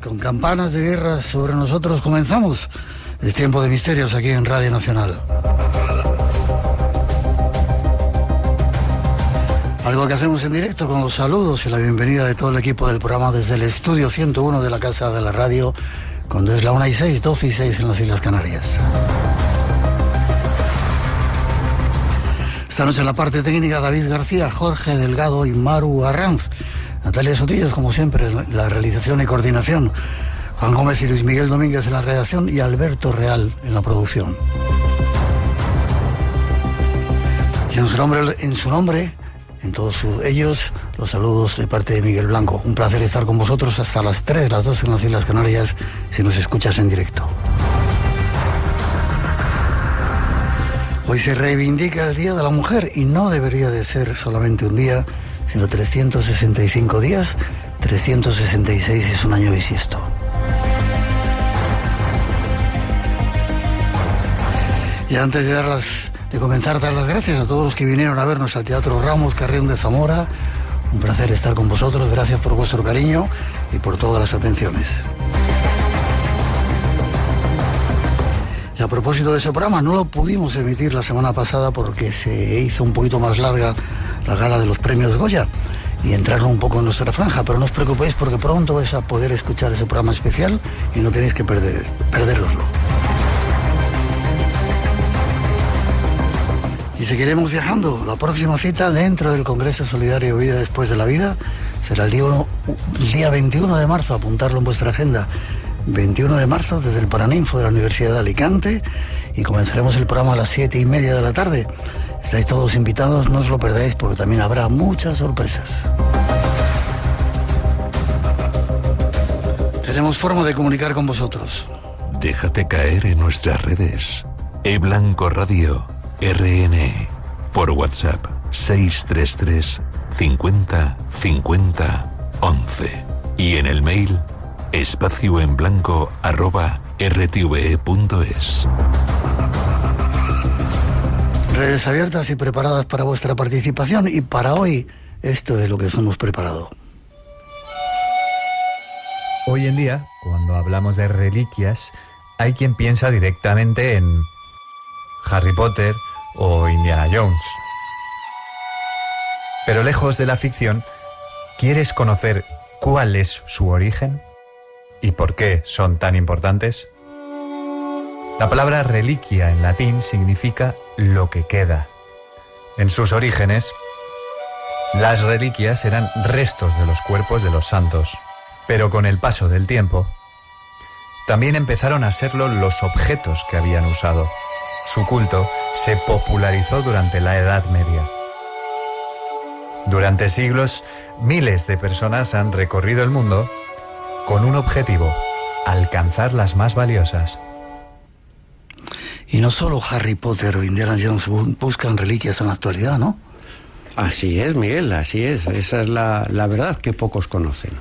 Con campanas de guerra sobre nosotros comenzamos el tiempo de misterios aquí en Radio Nacional. Algo que hacemos en directo con los saludos y la bienvenida de todo el equipo del programa desde el estudio 101 de la Casa de la Radio, cuando es la 1:06, 12:06 en las Islas Canarias. Esta noche en la parte técnica David García, Jorge Delgado y Maru Arranz. Natalia Sotillos, como siempre, en la realización y coordinación. Juan Gómez y Luis Miguel Domínguez en la redacción y Alberto Real en la producción. Y en su nombre, en todos ellos, los saludos de parte de Miguel Blanco. Un placer estar con vosotros hasta las 3, las 2 en las Islas Canarias, si nos escuchas en directo. Hoy se reivindica el Día de la Mujer y no debería de ser solamente un día, sino 365 días, 366 es un año bisiesto. Y antes de comenzar, dar las gracias a todos los que vinieron a vernos al Teatro Ramos Carrión de Zamora. Un placer estar con vosotros, gracias por vuestro cariño y por todas las atenciones. Y a propósito de ese programa, no lo pudimos emitir la semana pasada porque se hizo un poquito más larga la gala de los premios Goya y entraron un poco en nuestra franja, pero no os preocupéis porque pronto vais a poder escuchar ese programa especial y no tenéis que perderoslo. Y seguiremos viajando. La próxima cita dentro del Congreso Solidario Vida Después de la Vida será el día 21 de marzo, apuntarlo en vuestra agenda. 21 de marzo desde el Paraninfo de la Universidad de Alicante y comenzaremos el programa a las 7:30 de la tarde. Estáis todos invitados, no os lo perdáis porque también habrá muchas sorpresas. Tenemos forma de comunicar con vosotros. Déjate caer en nuestras redes. eBlanco Radio RN por WhatsApp 633 50 50 11 y en el mail espacioenblanco@rtve.es. Redes abiertas y preparadas para vuestra participación y para hoy esto es lo que os hemos preparado. Hoy en día, cuando hablamos de reliquias, hay quien piensa directamente en Harry Potter o Indiana Jones. Pero lejos de la ficción, ¿quieres conocer cuál es su origen? ¿Y por qué son tan importantes? La palabra reliquia en latín significa lo que queda. En sus orígenes, las reliquias eran restos de los cuerpos de los santos, pero con el paso del tiempo, también empezaron a serlo los objetos que habían usado. Su culto se popularizó durante la Edad Media. Durante siglos, miles de personas han recorrido el mundo con un objetivo: alcanzar las más valiosas. Y no solo Harry Potter o Indiana Jones buscan reliquias en la actualidad, ¿no? Así es, Miguel, así es. Esa es la verdad que pocos conocen.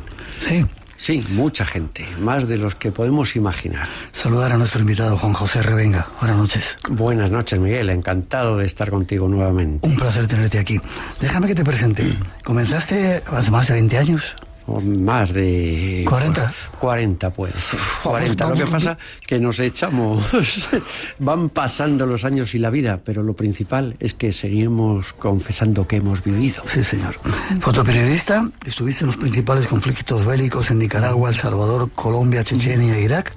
Sí. Sí, mucha gente, más de los que podemos imaginar. Saludar a nuestro invitado Juan José Revenga. Buenas noches. Buenas noches, Miguel. Encantado de estar contigo nuevamente. Un placer tenerte aquí. Déjame que te presente. ¿Comenzaste hace más de 20 años? O más de... ¿40? 40 puede ser. 40. Lo que pasa que nos echamos... Van pasando los años y la vida, pero lo principal es que seguimos confesando que hemos vivido. Sí, señor. Fotoperiodista, estuviste en los principales conflictos bélicos en Nicaragua, El Salvador, Colombia, Chechenia e Irak.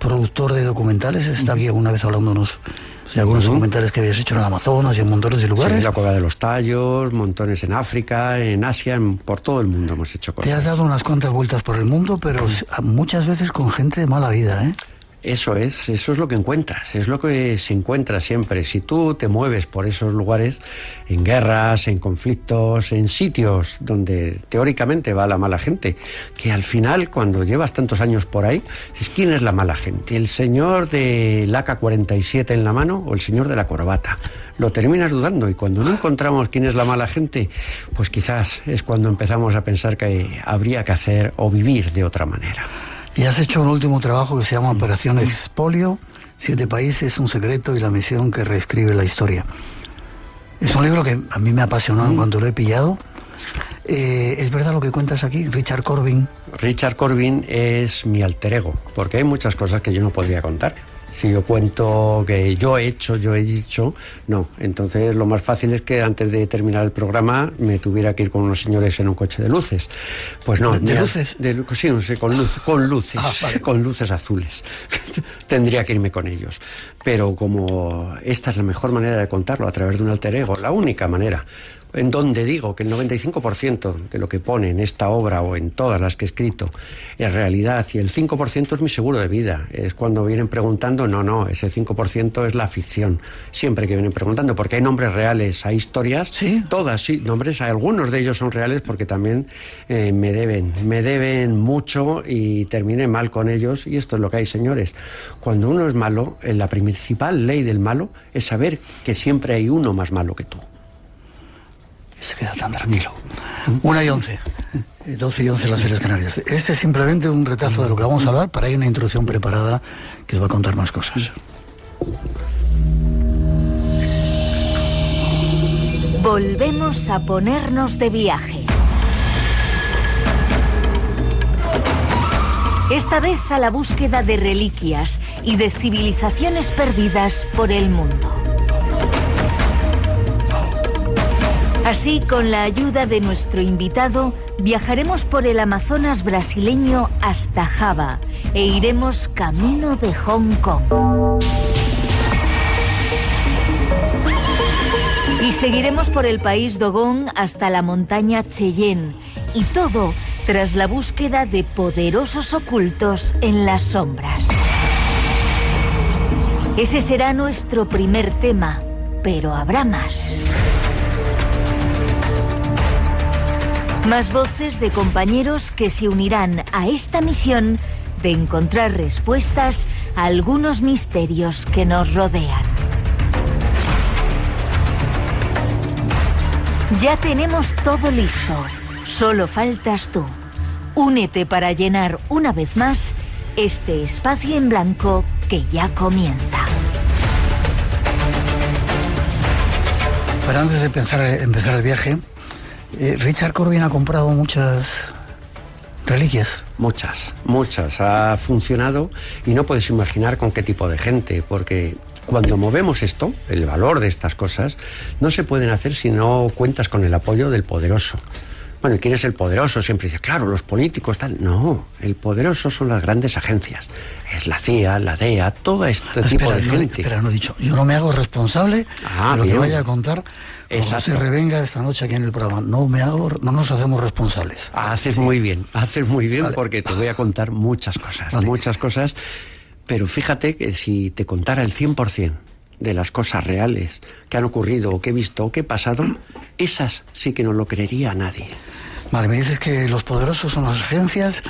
Productor de documentales, está bien una vez hablándonos de algunos documentales que habías hecho en el Amazonas y en montones de lugares. Sí, la Cueva de los Tallos, montones en África, en Asia, por todo el mundo hemos hecho cosas. Te has dado unas cuantas vueltas por el mundo, pero muchas veces con gente de mala vida, ¿eh? Eso es lo que encuentras, es lo que se encuentra siempre. Si tú te mueves por esos lugares, en guerras, en conflictos, en sitios donde teóricamente va la mala gente, que al final, cuando llevas tantos años por ahí, dices, ¿quién es la mala gente? ¿El señor del AK-47 en la mano o el señor de la corbata? Lo terminas dudando y cuando no encontramos quién es la mala gente, pues quizás es cuando empezamos a pensar que habría que hacer o vivir de otra manera. Y has hecho un último trabajo que se llama Operación Expolio, 7 países, un secreto y la misión que reescribe la historia. Es un libro que a mí me apasionó cuando lo he pillado. ¿Es verdad lo que cuentas aquí, Richard Corbin? Richard Corbin es mi alter ego, porque hay muchas cosas que yo no podría contar. Si yo cuento que yo he hecho, yo he dicho, no. Entonces lo más fácil es que antes de terminar el programa me tuviera que ir con unos señores en un coche de luces. Pues no. ¿De luces? Sí, con luces, vale. con luces azules. Tendría que irme con ellos. Pero como esta es la mejor manera de contarlo, a través de un alter ego, la única manera, en donde digo que el 95% de lo que pone en esta obra o en todas las que he escrito es realidad, y el 5% es mi seguro de vida. Es cuando vienen preguntando, no, ese 5% es la ficción. Siempre que vienen preguntando, porque hay nombres reales, hay historias, ¿sí? Todas, sí, nombres, algunos de ellos son reales porque también me deben mucho y terminé mal con ellos, y esto es lo que hay, señores. Cuando uno es malo, la principal ley del malo es saber que siempre hay uno más malo que tú. Se queda tan tranquilo. 1:11, 12:11 las Islas Canarias. Este es simplemente un retazo de lo que vamos a hablar, para ahí una introducción preparada que os va a contar más cosas. Volvemos a ponernos de viaje. Esta vez a la búsqueda de reliquias y de civilizaciones perdidas por el mundo. Así, con la ayuda de nuestro invitado, viajaremos por el Amazonas brasileño hasta Java e iremos camino de Hong Kong. Y seguiremos por el país Dogón hasta la montaña Cheyenne, y todo tras la búsqueda de poderosos ocultos en las sombras. Ese será nuestro primer tema, pero habrá más. Más voces de compañeros que se unirán a esta misión de encontrar respuestas a algunos misterios que nos rodean. Ya tenemos todo listo, solo faltas tú. Únete para llenar una vez más este espacio en blanco que ya comienza. Pero antes de empezar el viaje, Richard Corbin ha comprado muchas reliquias. Muchas. Ha funcionado y no puedes imaginar con qué tipo de gente, porque cuando movemos esto, el valor de estas cosas, no se pueden hacer si no cuentas con el apoyo del poderoso. Bueno, ¿y quién es el poderoso? Siempre dice, claro, los políticos, tal. No, el poderoso son las grandes agencias. Es la CIA, la DEA, todo este tipo de gente. Espera, no he dicho. Yo no me hago responsable de lo que vaya a contar José Revenga esta noche aquí en el programa. No nos hacemos responsables. Haces muy bien, vale. Porque te voy a contar muchas cosas. Pero fíjate que si te contara el 100% de las cosas reales que han ocurrido, o que he visto, o que he pasado, esas sí que no lo creería a nadie. Vale, me dices que los poderosos son las agencias.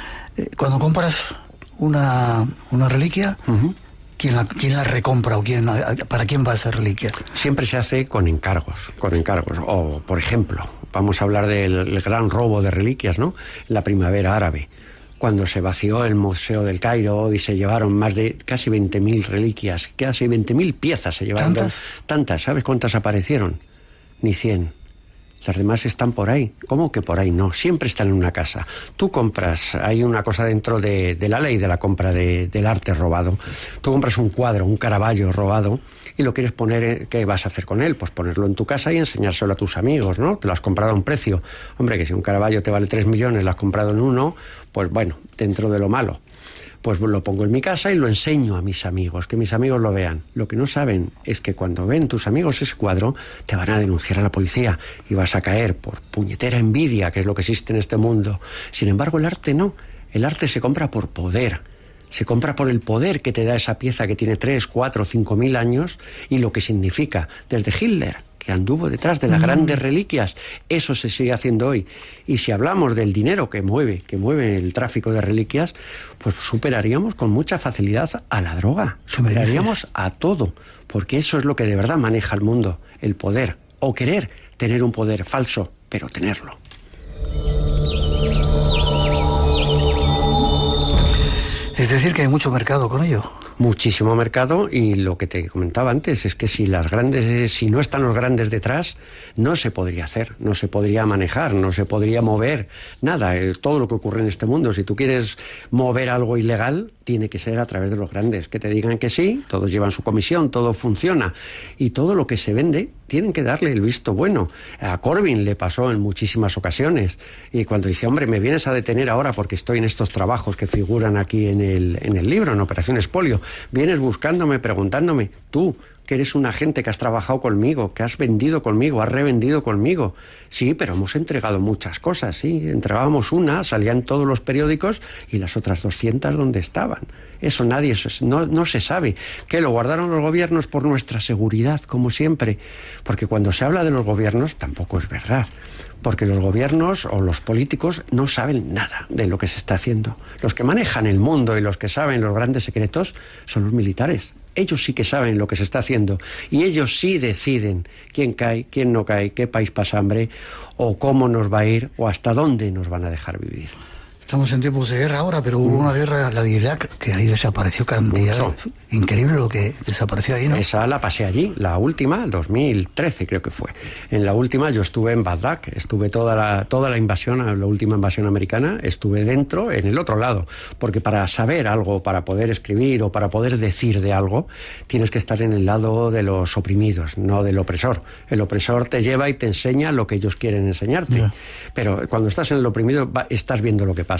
Cuando compras una reliquia, ¿quién la recompra o para quién va esa reliquia? Siempre se hace con encargos. O, por ejemplo, vamos a hablar del gran robo de reliquias, ¿no? La primavera árabe, cuando se vació el Museo del Cairo y se llevaron más de casi 20.000 reliquias, casi 20.000 piezas se llevaron. ¿Tantas? ¿Sabes cuántas aparecieron? Ni 100. Las demás están por ahí. ¿Cómo que por ahí? No, siempre están en una casa. Tú compras, hay una cosa dentro de la ley de la compra del arte robado. Tú compras un cuadro, un Caravaggio robado, y lo quieres poner, ¿qué vas a hacer con él? Pues ponerlo en tu casa y enseñárselo a tus amigos, ¿no? Te lo has comprado a un precio. Hombre, que si un Caravaggio te vale 3 millones, lo has comprado en 1, pues bueno, dentro de lo malo. Pues lo pongo en mi casa y lo enseño a mis amigos, que mis amigos lo vean. Lo que no saben es que cuando ven tus amigos ese cuadro, te van a denunciar a la policía y vas a caer por puñetera envidia, que es lo que existe en este mundo. Sin embargo, el arte no. El arte se compra por poder. Se compra por el poder que te da esa pieza que tiene 3, 4, 5.000 años y lo que significa. Desde Hitler, que anduvo detrás de las grandes reliquias, eso se sigue haciendo hoy. Y si hablamos del dinero que mueve el tráfico de reliquias, pues superaríamos con mucha facilidad a la droga, superaríamos a todo, porque eso es lo que de verdad maneja el mundo, el poder, o querer tener un poder falso, pero tenerlo. Es decir, que hay mucho mercado con ello. muchísimo mercado, y lo que te comentaba antes es que si no están los grandes detrás, no se podría hacer, no se podría manejar, no se podría mover nada. Todo lo que ocurre en este mundo, si tú quieres mover algo ilegal, tiene que ser a través de los grandes, que te digan que sí, todos llevan su comisión, todo funciona, y todo lo que se vende tienen que darle el visto bueno. A Corbyn le pasó en muchísimas ocasiones, y cuando dice, hombre, me vienes a detener ahora porque estoy en estos trabajos que figuran aquí en el libro, en Operación Expolio, vienes buscándome, preguntándome, tú, que eres un agente que has trabajado conmigo, que has vendido conmigo, has revendido conmigo. Sí, pero hemos entregado muchas cosas, sí. Entregábamos una, salían todos los periódicos, y las otras 200, ¿dónde estaban? Eso no se sabe. ¿Qué, lo guardaron los gobiernos por nuestra seguridad, como siempre? Porque cuando se habla de los gobiernos, tampoco es verdad. Porque los gobiernos o los políticos no saben nada de lo que se está haciendo. Los que manejan el mundo y los que saben los grandes secretos son los militares. Ellos sí que saben lo que se está haciendo, y ellos sí deciden quién cae, quién no cae, qué país pasa hambre, o cómo nos va a ir, o hasta dónde nos van a dejar vivir. Estamos en tiempos de guerra ahora, pero hubo una guerra, la de Irak, que ahí desapareció cantidad. Increíble lo que desapareció ahí, ¿no? Esa la pasé allí, la última, 2013 creo que fue. En la última yo estuve en Bagdad, estuve toda la invasión, la última invasión americana, estuve dentro, en el otro lado, porque para saber algo, para poder escribir o para poder decir de algo, tienes que estar en el lado de los oprimidos, no del opresor. El opresor te lleva y te enseña lo que ellos quieren enseñarte. Yeah. Pero cuando estás en el oprimido, estás viendo lo que pasa.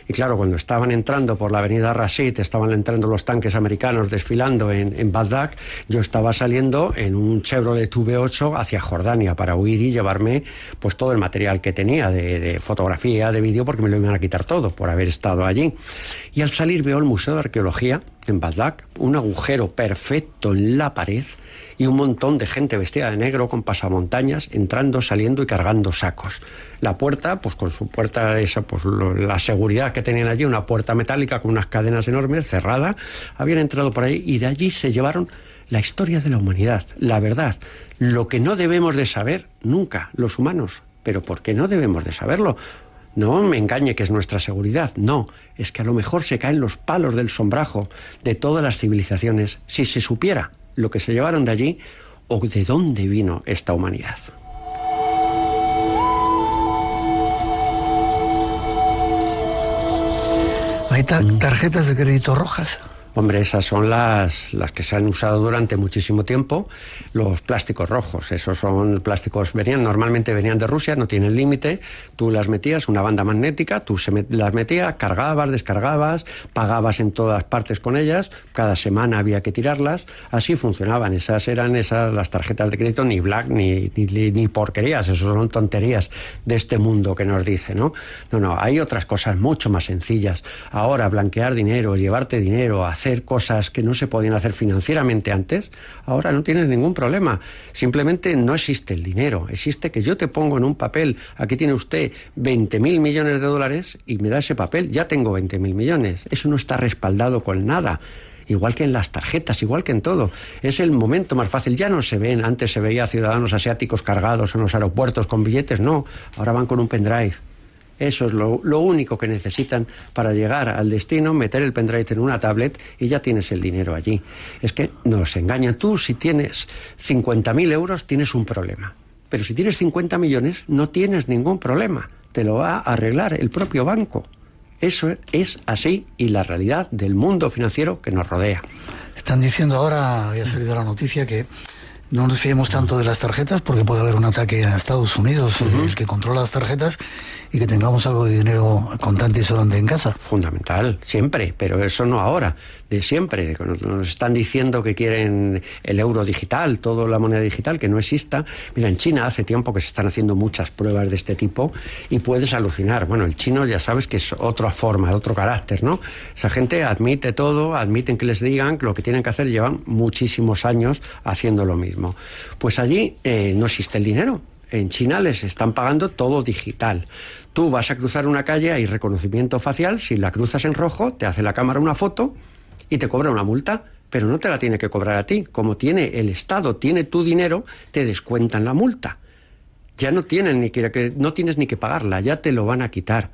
Y claro, cuando estaban entrando por la avenida Rashid, estaban entrando los tanques americanos desfilando en Bagdad, yo estaba saliendo en un Chevrolet V8 hacia Jordania para huir y llevarme pues todo el material que tenía de fotografía, de vídeo, porque me lo iban a quitar todo por haber estado allí. Y al salir veo el Museo de Arqueología en Bagdad, un agujero perfecto en la pared y un montón de gente vestida de negro con pasamontañas entrando, saliendo y cargando sacos. La puerta, pues con su puerta esa, pues la seguridad que tenían allí, una puerta metálica con unas cadenas enormes, cerrada, habían entrado por ahí y de allí se llevaron la historia de la humanidad, la verdad, lo que no debemos de saber nunca los humanos. ¿Pero por qué no debemos de saberlo? No me engañe que es nuestra seguridad, no, es que a lo mejor se caen los palos del sombrajo de todas las civilizaciones si se supiera lo que se llevaron de allí o de dónde vino esta humanidad. ¿Hay tarjetas de crédito rojas? Hombre, esas son las que se han usado durante muchísimo tiempo, los plásticos rojos. Esos son plásticos, normalmente venían de Rusia, no tienen límite, tú las metías, una banda magnética, tú las metías, cargabas, descargabas, pagabas en todas partes con ellas, cada semana había que tirarlas, así funcionaban. Esas eran las tarjetas de crédito, ni black, ni porquerías, eso son tonterías de este mundo que nos dice, ¿no? No, hay otras cosas mucho más sencillas. Ahora, blanquear dinero, llevarte dinero, hacer cosas que no se podían hacer financieramente antes, ahora no tienes ningún problema. Simplemente no existe el dinero. Existe que yo te pongo en un papel, aquí tiene usted 20.000 millones de dólares y me da ese papel, ya tengo 20.000 millones. Eso no está respaldado con nada. Igual que en las tarjetas, igual que en todo. Es el momento más fácil. Ya no se ven, antes se veía ciudadanos asiáticos cargados en los aeropuertos con billetes, no. Ahora van con un pendrive. Eso es lo único que necesitan para llegar al destino, meter el pendrive en una tablet y ya tienes el dinero allí. Es que nos engañan. Tú, si tienes 50.000 euros, tienes un problema. Pero si tienes 50 millones, no tienes ningún problema. Te lo va a arreglar el propio banco. Eso es así, y la realidad del mundo financiero que nos rodea. Están diciendo ahora, había salido la noticia, que no nos fiemos tanto de las tarjetas porque puede haber un ataque a Estados Unidos, el que controla las tarjetas, y que tengamos algo de dinero contante y sonante en casa. Fundamental, siempre, pero eso no ahora, de siempre. Nos están diciendo que quieren el euro digital, toda la moneda digital, que no exista. Mira, en China hace tiempo que se están haciendo muchas pruebas de este tipo y puedes alucinar. Bueno, el chino ya sabes que es otra forma, otro carácter, ¿no? Esa gente admite todo, admiten que les digan lo que tienen que hacer, llevan muchísimos años haciendo lo mismo. Pues allí no existe el dinero. En China les están pagando todo digital. Tú vas a cruzar una calle, hay reconocimiento facial, si la cruzas en rojo, te hace la cámara una foto y te cobra una multa, pero no te la tiene que cobrar a ti. Como tiene el Estado, tiene tu dinero, te descuentan la multa. Ya no tienes ni que pagarla, ya te lo van a quitar.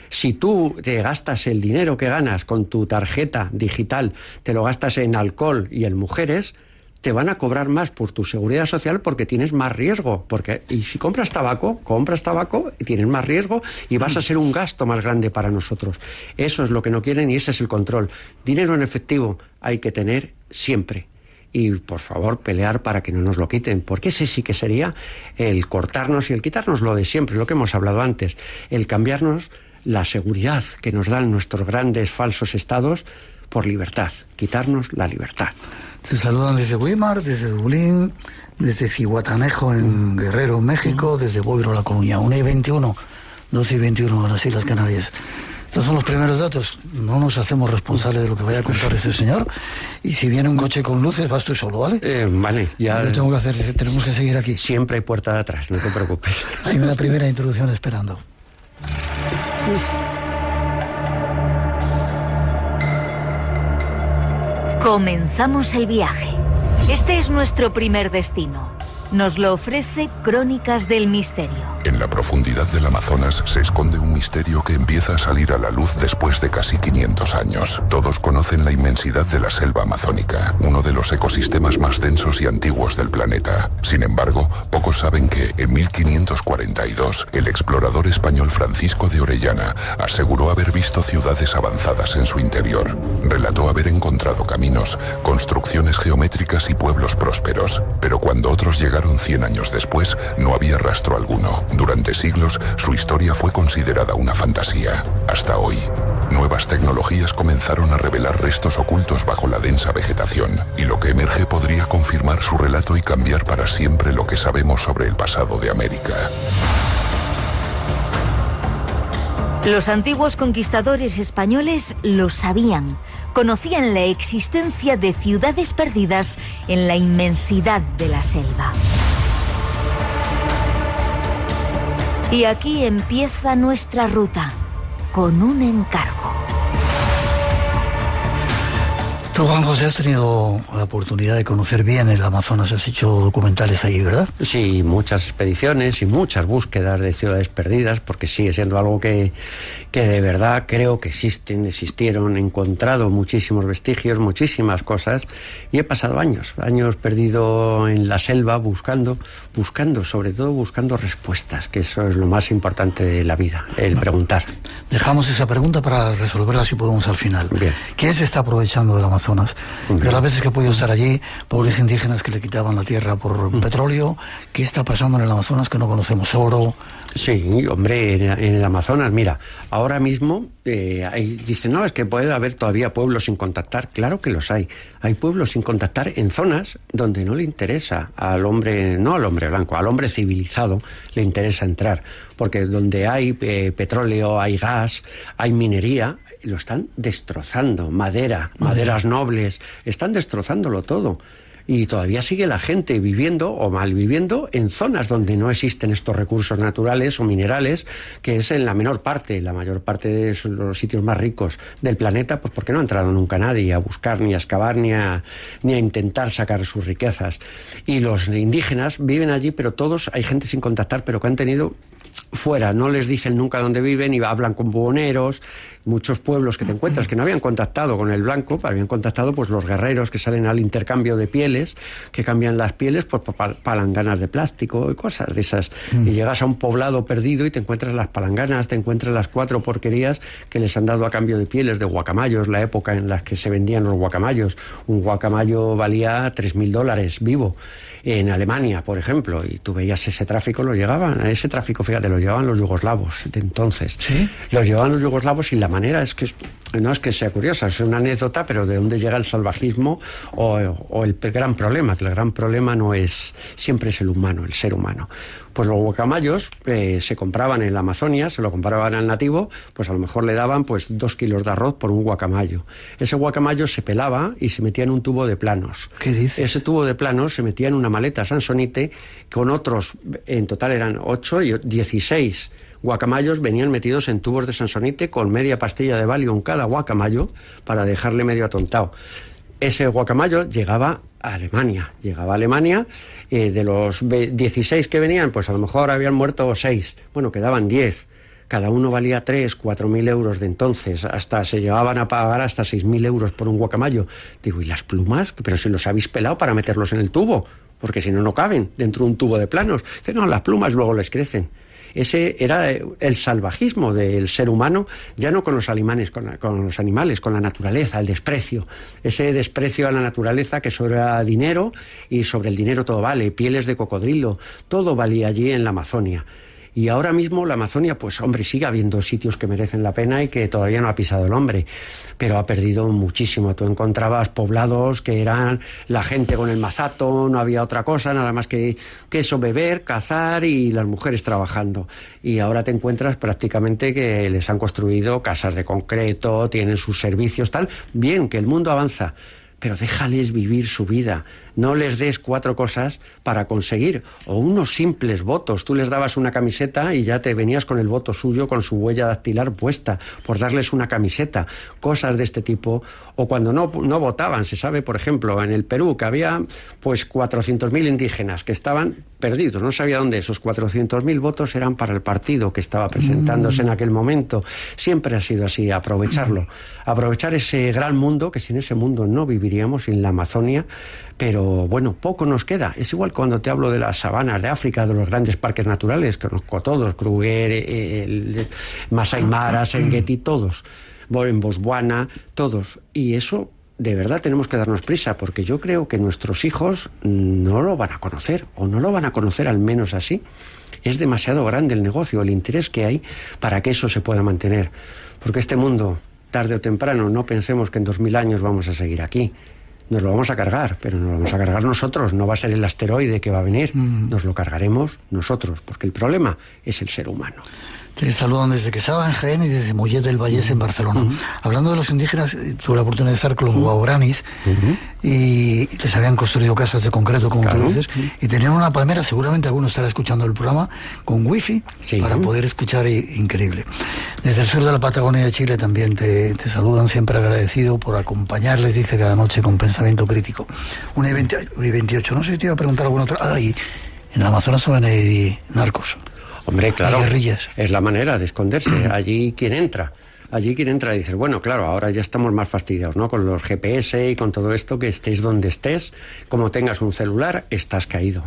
Si tú te gastas el dinero que ganas con tu tarjeta digital, te lo gastas en alcohol y en mujeres, te van a cobrar más por tu seguridad social porque tienes más riesgo. Y si compras tabaco y tienes más riesgo y vas a ser un gasto más grande para nosotros. Eso es lo que no quieren y ese es el control. Dinero en efectivo hay que tener siempre. Y, por favor, pelear para que no nos lo quiten, porque ese sí que sería el cortarnos y el quitarnos lo de siempre, lo que hemos hablado antes, el cambiarnos la seguridad que nos dan nuestros grandes falsos estados por libertad, quitarnos la libertad. Te saludan desde Weimar, desde Dublín, desde Zihuatanejo en Guerrero, México, desde Boiro, La Coruña, 1:21, 12:21 en las Islas Canarias. Estos son los primeros datos. No nos hacemos responsables de lo que vaya a contar ese señor. Y si viene un coche con luces, vas tú solo, ¿vale? Vale, ya. Yo tengo que hacer, tenemos que seguir aquí. Siempre hay puerta de atrás, no te preocupes. Hay una primera introducción esperando. Comenzamos el viaje. Este es nuestro primer destino. Nos lo ofrece Crónicas del Misterio. En la profundidad del Amazonas se esconde un misterio que empieza a salir a la luz después de casi 500 años. Todos conocen la inmensidad de la selva amazónica, uno de los ecosistemas más densos y antiguos del planeta. Sin embargo, pocos saben que en 1542 el explorador español Francisco de Orellana aseguró haber visto ciudades avanzadas en su interior. Relató haber encontrado caminos, construcciones geométricas y pueblos prósperos. Pero cuando otros llegaron 100 años después, no había rastro alguno. Durante siglos, su historia fue considerada una fantasía. Hasta hoy, nuevas tecnologías comenzaron a revelar restos ocultos bajo la densa vegetación, y lo que emerge podría confirmar su relato y cambiar para siempre lo que sabemos sobre el pasado de América. Los antiguos conquistadores españoles lo sabían. Conocían la existencia de ciudades perdidas en la inmensidad de la selva. Y aquí empieza nuestra ruta, con un encargo. Tú, Juan José, has tenido la oportunidad de conocer bien el Amazonas, has hecho documentales ahí, ¿verdad? Sí, muchas expediciones y muchas búsquedas de ciudades perdidas, porque sigue siendo algo que de verdad creo que existieron, he encontrado muchísimos vestigios, muchísimas cosas, y he pasado años perdido en la selva buscando, sobre todo buscando respuestas, que eso es lo más importante de la vida, el preguntar. Dejamos esa pregunta para resolverla si podemos al final. Bien. ¿Quién se está aprovechando del Amazonas? Yo las veces que he podido estar allí, pobres indígenas que le quitaban la tierra por petróleo, ¿qué está pasando en el Amazonas que no conocemos? Oro. Sí, hombre, en el Amazonas, mira, ahora mismo dicen, no, es que puede haber todavía pueblos sin contactar. Claro que los hay. Hay pueblos sin contactar en zonas donde no le interesa al hombre, no al hombre blanco, al hombre civilizado le interesa entrar. Porque donde hay petróleo, hay gas, hay minería, lo están destrozando. Maderas nobles, están destrozándolo todo. Y todavía sigue la gente viviendo o malviviendo en zonas donde no existen estos recursos naturales o minerales, que es en la menor parte. La mayor parte de los sitios más ricos del planeta, pues porque no ha entrado nunca nadie a buscar, ni a excavar, ni a intentar sacar sus riquezas. Y los indígenas viven allí, pero todos, hay gente sin contactar, pero que han tenido fuera, no les dicen nunca dónde viven y hablan con buhoneros. Muchos pueblos que te encuentras que no habían contactado con el blanco, habían contactado pues los guerreros que salen al intercambio de pieles, que cambian las pieles pues, por palanganas de plástico y cosas de esas. Y llegas a un poblado perdido y te encuentras las palanganas, te encuentras las 4 porquerías que les han dado a cambio de pieles de guacamayos, la época en la que se vendían los guacamayos. Un guacamayo valía $3.000 vivo en Alemania, por ejemplo, y tú veías ese tráfico, ese tráfico, fíjate, lo llevaban los yugoslavos de entonces. ¿Sí? Los llevaban los yugoslavos y la manera es que, no es que sea curiosa, es una anécdota, pero de dónde llega el salvajismo o el gran problema, que el gran problema no es, siempre es el humano, el ser humano. Pues los guacamayos se compraban en la Amazonia, se lo compraban al nativo, pues a lo mejor le daban pues 2 kilos de arroz por un guacamayo. Ese guacamayo se pelaba y se metía en un tubo de planos. ¿Qué dices? Ese tubo de planos se metía en una maleta sansonite con otros, en total eran 8 y 16 guacamayos venían metidos en tubos de sansonite con media pastilla de Valium cada guacamayo para dejarle medio atontado. Ese guacamayo llegaba a Alemania. De los 16 que venían, pues a lo mejor habían muerto 6. Bueno, quedaban 10. cada uno valía 3.000-4.000 euros de entonces, hasta se llegaban a pagar hasta 6.000 euros por un guacamayo. Digo, ¿y las plumas? Pero si los habéis pelado para meterlos en el tubo, porque si no, no caben dentro de un tubo de planos. Dice, no, las plumas luego les crecen. Ese era el salvajismo del ser humano, ya no con los animales, con la naturaleza, el desprecio. Ese desprecio a la naturaleza, que sobre dinero, y sobre el dinero todo vale, pieles de cocodrilo, todo valía allí en la Amazonia. Y ahora mismo la Amazonia, pues hombre, sigue habiendo sitios que merecen la pena y que todavía no ha pisado el hombre, pero ha perdido muchísimo. Tú encontrabas poblados que eran la gente con el mazato, no había otra cosa, nada más que eso, beber, cazar y las mujeres trabajando. Y ahora te encuentras prácticamente que les han construido casas de concreto, tienen sus servicios, tal. Bien, que el mundo avanza, pero déjales vivir su vida. No les des 4 cosas para conseguir, o unos simples votos. Tú les dabas una camiseta y ya te venías con el voto suyo, con su huella dactilar puesta, por darles una camiseta. Cosas de este tipo. O cuando no votaban, se sabe, por ejemplo, en el Perú, que había pues 400.000 indígenas que estaban perdidos, no sabía dónde. Esos 400.000 votos eran para el partido que estaba presentándose en aquel momento. Siempre ha sido así, aprovecharlo. Aprovechar ese gran mundo, que sin ese mundo no viviríamos, sin la Amazonia. Pero bueno, poco nos queda. Es igual cuando te hablo de las sabanas de África, de los grandes parques naturales, que conozco todos, Kruger, Masai Mara, Serengeti, todos, en Botswana, todos. Y eso, de verdad, tenemos que darnos prisa, porque yo creo que nuestros hijos no lo van a conocer, o no lo van a conocer al menos así. Es demasiado grande el negocio, el interés que hay para que eso se pueda mantener. Porque este mundo, tarde o temprano, no pensemos que en 2000 años vamos a seguir aquí. Nos lo vamos a cargar, pero nos lo vamos a cargar nosotros. No va a ser el asteroide que va a venir. Nos lo cargaremos nosotros, porque el problema es el ser humano. Te saludan desde Quesada, en Jaén, y desde Mollet del Vallès, en Barcelona. Hablando de los indígenas, tuve la oportunidad de estar con los guauranis, y les habían construido casas de concreto, como tú dices, y tenían una palmera, seguramente alguno estará escuchando el programa, con wifi, para poder escuchar, increíble. Desde el sur de la Patagonia de Chile también te saludan, siempre agradecido por acompañarles, dice, cada noche con pensamiento crítico. 1:28, no sé si te iba a preguntar alguna otra. Y en el Amazonas también hay narcos. Hombre, claro, guerrillas. Es la manera de esconderse. Allí quien entra y dices, bueno, claro, ahora ya estamos más fastidiados, ¿no? Con los GPS y con todo esto, que estés donde estés, como tengas un celular, estás caído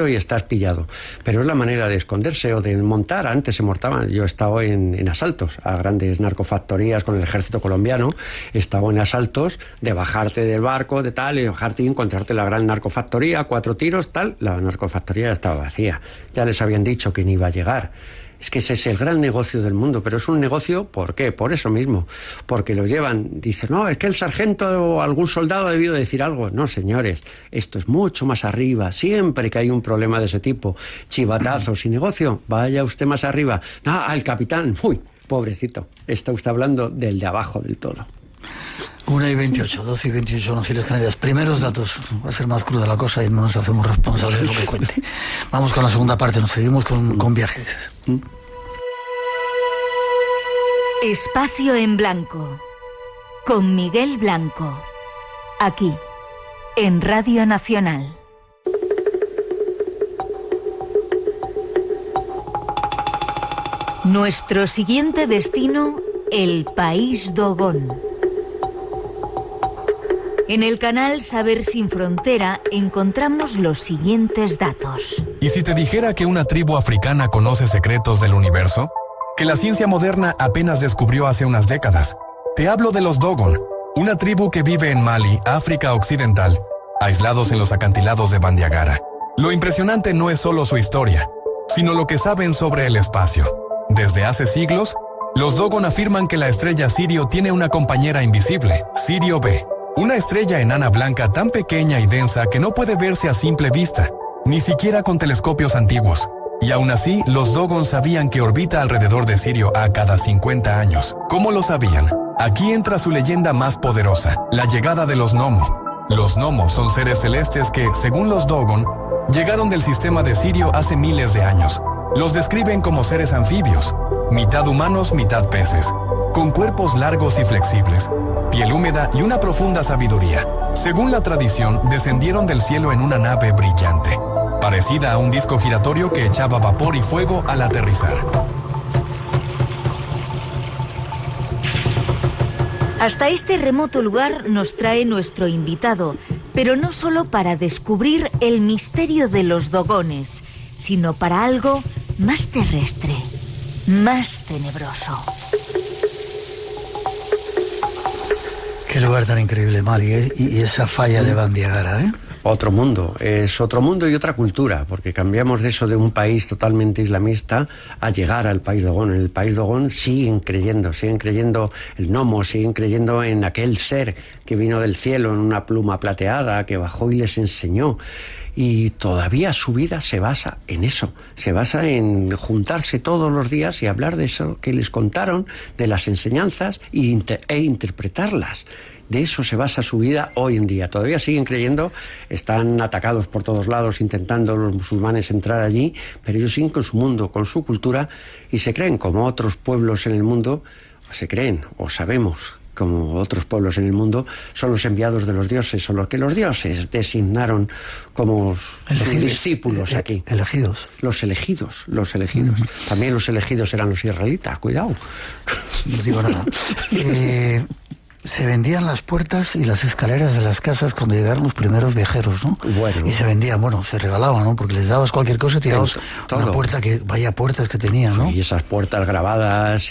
y estás pillado. Pero es la manera de esconderse o de montar. Antes se montaban, yo he estado en asaltos a grandes narcofactorías con el ejército colombiano, he estado en asaltos de bajarte del barco, de tal, y bajarte y encontrarte la gran narcofactoría, 4 tiros, tal, la narcofactoría ya estaba vacía. Ya les habían dicho que ni iba a llegar. Es que ese es el gran negocio del mundo, pero es un negocio, ¿por qué? Por eso mismo, porque lo llevan, dicen, no, es que el sargento o algún soldado ha debido decir algo. No, señores, esto es mucho más arriba. Siempre que hay un problema de ese tipo, chivatazos y negocio, vaya usted más arriba. Ah, el capitán, uy, pobrecito, está usted hablando del de abajo del todo. 1:28, 12:28, no, Islas Canarias. Primeros datos, va a ser más cruda la cosa y no nos hacemos responsables de lo que cuente. Vamos con la segunda parte, nos seguimos con viajes. Espacio en Blanco, con Miguel Blanco, aquí, en Radio Nacional. Nuestro siguiente destino, el País Dogón. En el canal Saber Sin Frontera encontramos los siguientes datos. ¿Y si te dijera que una tribu africana conoce secretos del universo? Que la ciencia moderna apenas descubrió hace unas décadas. Te hablo de los Dogon, una tribu que vive en Mali, África Occidental, aislados en los acantilados de Bandiagara. Lo impresionante no es solo su historia, sino lo que saben sobre el espacio. Desde hace siglos, los Dogon afirman que la estrella Sirio tiene una compañera invisible, Sirio B. Una estrella enana blanca tan pequeña y densa que no puede verse a simple vista, ni siquiera con telescopios antiguos. Y aún así, los Dogon sabían que orbita alrededor de Sirio a cada 50 años. ¿Cómo lo sabían? Aquí entra su leyenda más poderosa, la llegada de los Nomo. Los Nomo son seres celestes que, según los Dogon, llegaron del sistema de Sirio hace miles de años. Los describen como seres anfibios, mitad humanos, mitad peces, con cuerpos largos y flexibles, piel húmeda y una profunda sabiduría. Según la tradición, descendieron del cielo en una nave brillante, parecida a un disco giratorio que echaba vapor y fuego al aterrizar. Hasta este remoto lugar nos trae nuestro invitado, pero no solo para descubrir el misterio de los dogones, sino para algo más terrestre, más tenebroso. Qué lugar tan increíble, Mali, ¿eh? Y esa falla de Bandiagara, ¿eh? Otro mundo, es otro mundo y otra cultura, porque cambiamos de eso de un país totalmente islamista a llegar al país Dogón. En el país Dogón siguen creyendo el gnomo, siguen creyendo en aquel ser que vino del cielo en una pluma plateada, que bajó y les enseñó. Y todavía su vida se basa en eso, se basa en juntarse todos los días y hablar de eso que les contaron, de las enseñanzas e interpretarlas. De eso se basa su vida hoy en día. Todavía siguen creyendo, están atacados por todos lados intentando los musulmanes entrar allí, pero ellos siguen con su mundo, con su cultura, y se creen como otros pueblos en el mundo, o sabemos como otros pueblos en el mundo, son los enviados de los dioses, o los que los dioses designaron como sus discípulos aquí. Elegidos. Los elegidos. También los elegidos eran los israelitas, cuidado. No digo nada. Se vendían las puertas y las escaleras de las casas cuando llegaron los primeros viajeros, ¿no? Bueno. Y se vendían, se regalaban, ¿no? Porque les dabas cualquier cosa y te dabas una puerta vaya puertas que tenían, ¿no? Y esas puertas grabadas,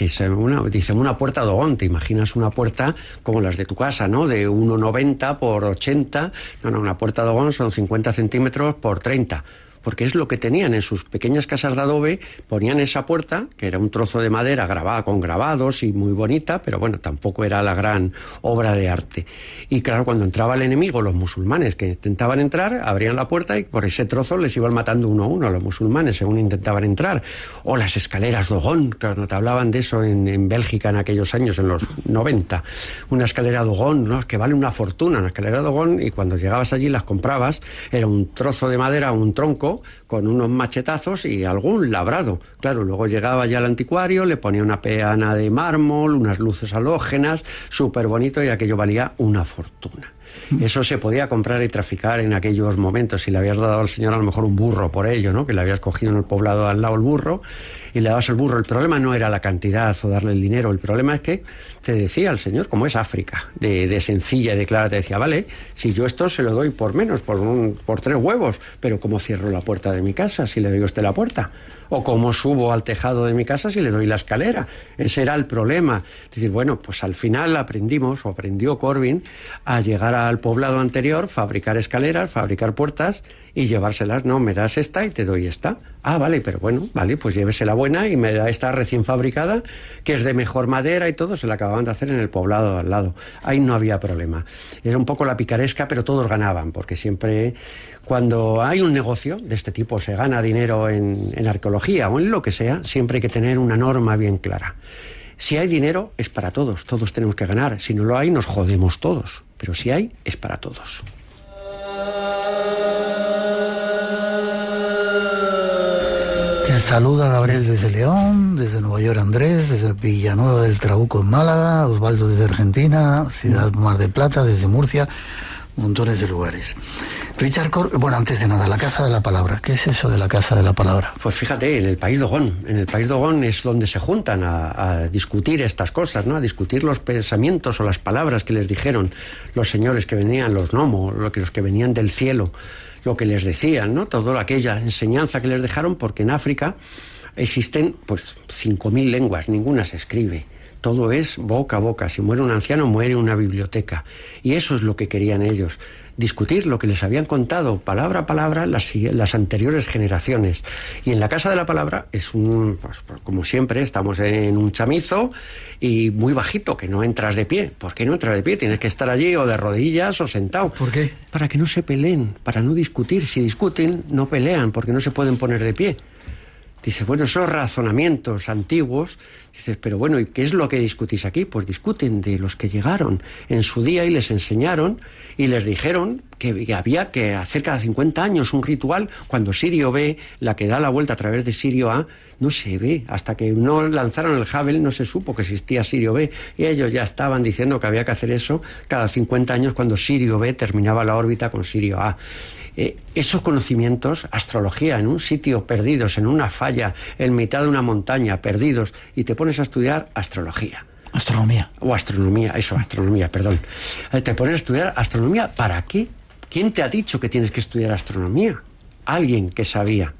una puerta Dogón, te imaginas una puerta como las de tu casa, ¿no? De 1,90 por 80, una puerta Dogón son 50 centímetros por 30. Porque es lo que tenían en sus pequeñas casas de adobe, ponían esa puerta, que era un trozo de madera grabada con grabados y muy bonita, pero bueno, tampoco era la gran obra de arte. Y claro, cuando entraba el enemigo, los musulmanes que intentaban entrar, abrían la puerta y por ese trozo les iban matando uno a uno a los musulmanes según intentaban entrar. O las escaleras Dogón, que no te hablaban de eso en Bélgica en aquellos años, en los 90. Una escalera Dogón, ¿no? Que vale una fortuna, una escalera Dogón, y cuando llegabas allí las comprabas, era un trozo de madera, un tronco, con unos machetazos y algún labrado. Claro, luego llegaba ya el anticuario, le ponía una peana de mármol, unas luces halógenas, súper bonito, y aquello valía una fortuna. Eso se podía comprar y traficar en aquellos momentos. Si le habías dado al señor a lo mejor un burro por ello, ¿no? Que le habías cogido en el poblado al lado el burro y le dabas el burro. El problema no era la cantidad o darle el dinero. El problema es que te decía el señor, como es África, de sencilla y de clara, te decía, vale, si yo esto se lo doy por menos, por 3 huevos, pero ¿cómo cierro la puerta de mi casa si le doy a usted la puerta? O ¿cómo subo al tejado de mi casa si le doy la escalera? Ese era el problema. Es decir, bueno, pues al final aprendió Corbin a llegar al poblado anterior, fabricar escaleras, fabricar puertas y llevárselas. No, me das esta y te doy esta. Ah, vale, pero bueno, vale, pues llévese la buena y me da esta recién fabricada, que es de mejor madera y todo, se la acababan de hacer en el poblado al lado. Ahí no había problema. Era un poco la picaresca, pero todos ganaban, porque siempre, cuando hay un negocio de este tipo, se gana dinero en arqueología o en lo que sea, siempre hay que tener una norma bien clara. Si hay dinero, es para todos tenemos que ganar. Si no lo hay, nos jodemos todos. Pero si hay, es para todos. Te saluda Gabriel desde León, desde Nueva York Andrés, desde Villanueva del Trabuco en Málaga, Osvaldo desde Argentina, Ciudad Mar del Plata, desde Murcia, montones de lugares. Richard antes de nada, la Casa de la Palabra. ¿Qué es eso de la Casa de la Palabra? Pues fíjate, en el país Dogón es donde se juntan a discutir estas cosas, ¿no? A discutir los pensamientos o las palabras que les dijeron los señores que venían, los gnomos, los que venían del cielo, lo que les decían, ¿no? Toda aquella enseñanza que les dejaron, porque en África existen pues 5.000 lenguas, ninguna se escribe. Todo es boca a boca. Si muere un anciano, muere una biblioteca. Y eso es lo que querían ellos. Discutir lo que les habían contado, palabra a palabra, las anteriores generaciones. Y en la Casa de la Palabra es pues, como siempre, estamos en un chamizo y muy bajito, que no entras de pie. ¿Por qué no entras de pie? Tienes que estar allí o de rodillas o sentado. ¿Por qué? Para que no se peleen, para no discutir. Si discuten, no pelean, porque no se pueden poner de pie. Dices, bueno, esos razonamientos antiguos, dices, pero bueno, ¿y qué es lo que discutís aquí? Pues discuten de los que llegaron en su día y les enseñaron y les dijeron que había que hacer cada 50 años un ritual. Cuando Sirio B, la que da la vuelta a través de Sirio A, no se ve. Hasta que no lanzaron el Hubble no se supo que existía Sirio B. Y ellos ya estaban diciendo que había que hacer eso cada 50 años cuando Sirio B terminaba la órbita con Sirio A. Esos conocimientos, astrología, en un sitio perdidos, en una falla, en mitad de una montaña, perdidos, y te pones a estudiar astrología. Astronomía. O astronomía, perdón. Te pones a estudiar astronomía, ¿para qué? ¿Quién te ha dicho que tienes que estudiar astronomía? Alguien que sabía.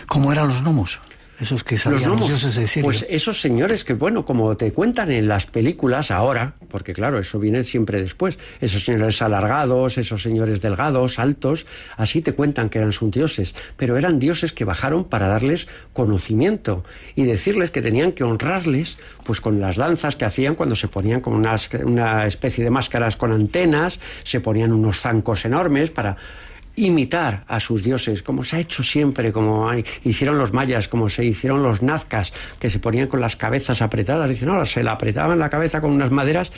¿Cómo eran los gnomos? Esos que sabían los dioses de Siria. Pues esos señores que, bueno, como te cuentan en las películas ahora, porque claro, eso viene siempre después, esos señores alargados, esos señores delgados, altos, así te cuentan que eran sus dioses, pero eran dioses que bajaron para darles conocimiento y decirles que tenían que honrarles pues con las danzas que hacían cuando se ponían como una especie de máscaras con antenas, se ponían unos zancos enormes para imitar a sus dioses, como se ha hecho siempre, como hicieron los mayas, como se hicieron los nazcas, que se ponían con las cabezas apretadas. Dicen, no, se la apretaban la cabeza con unas maderas.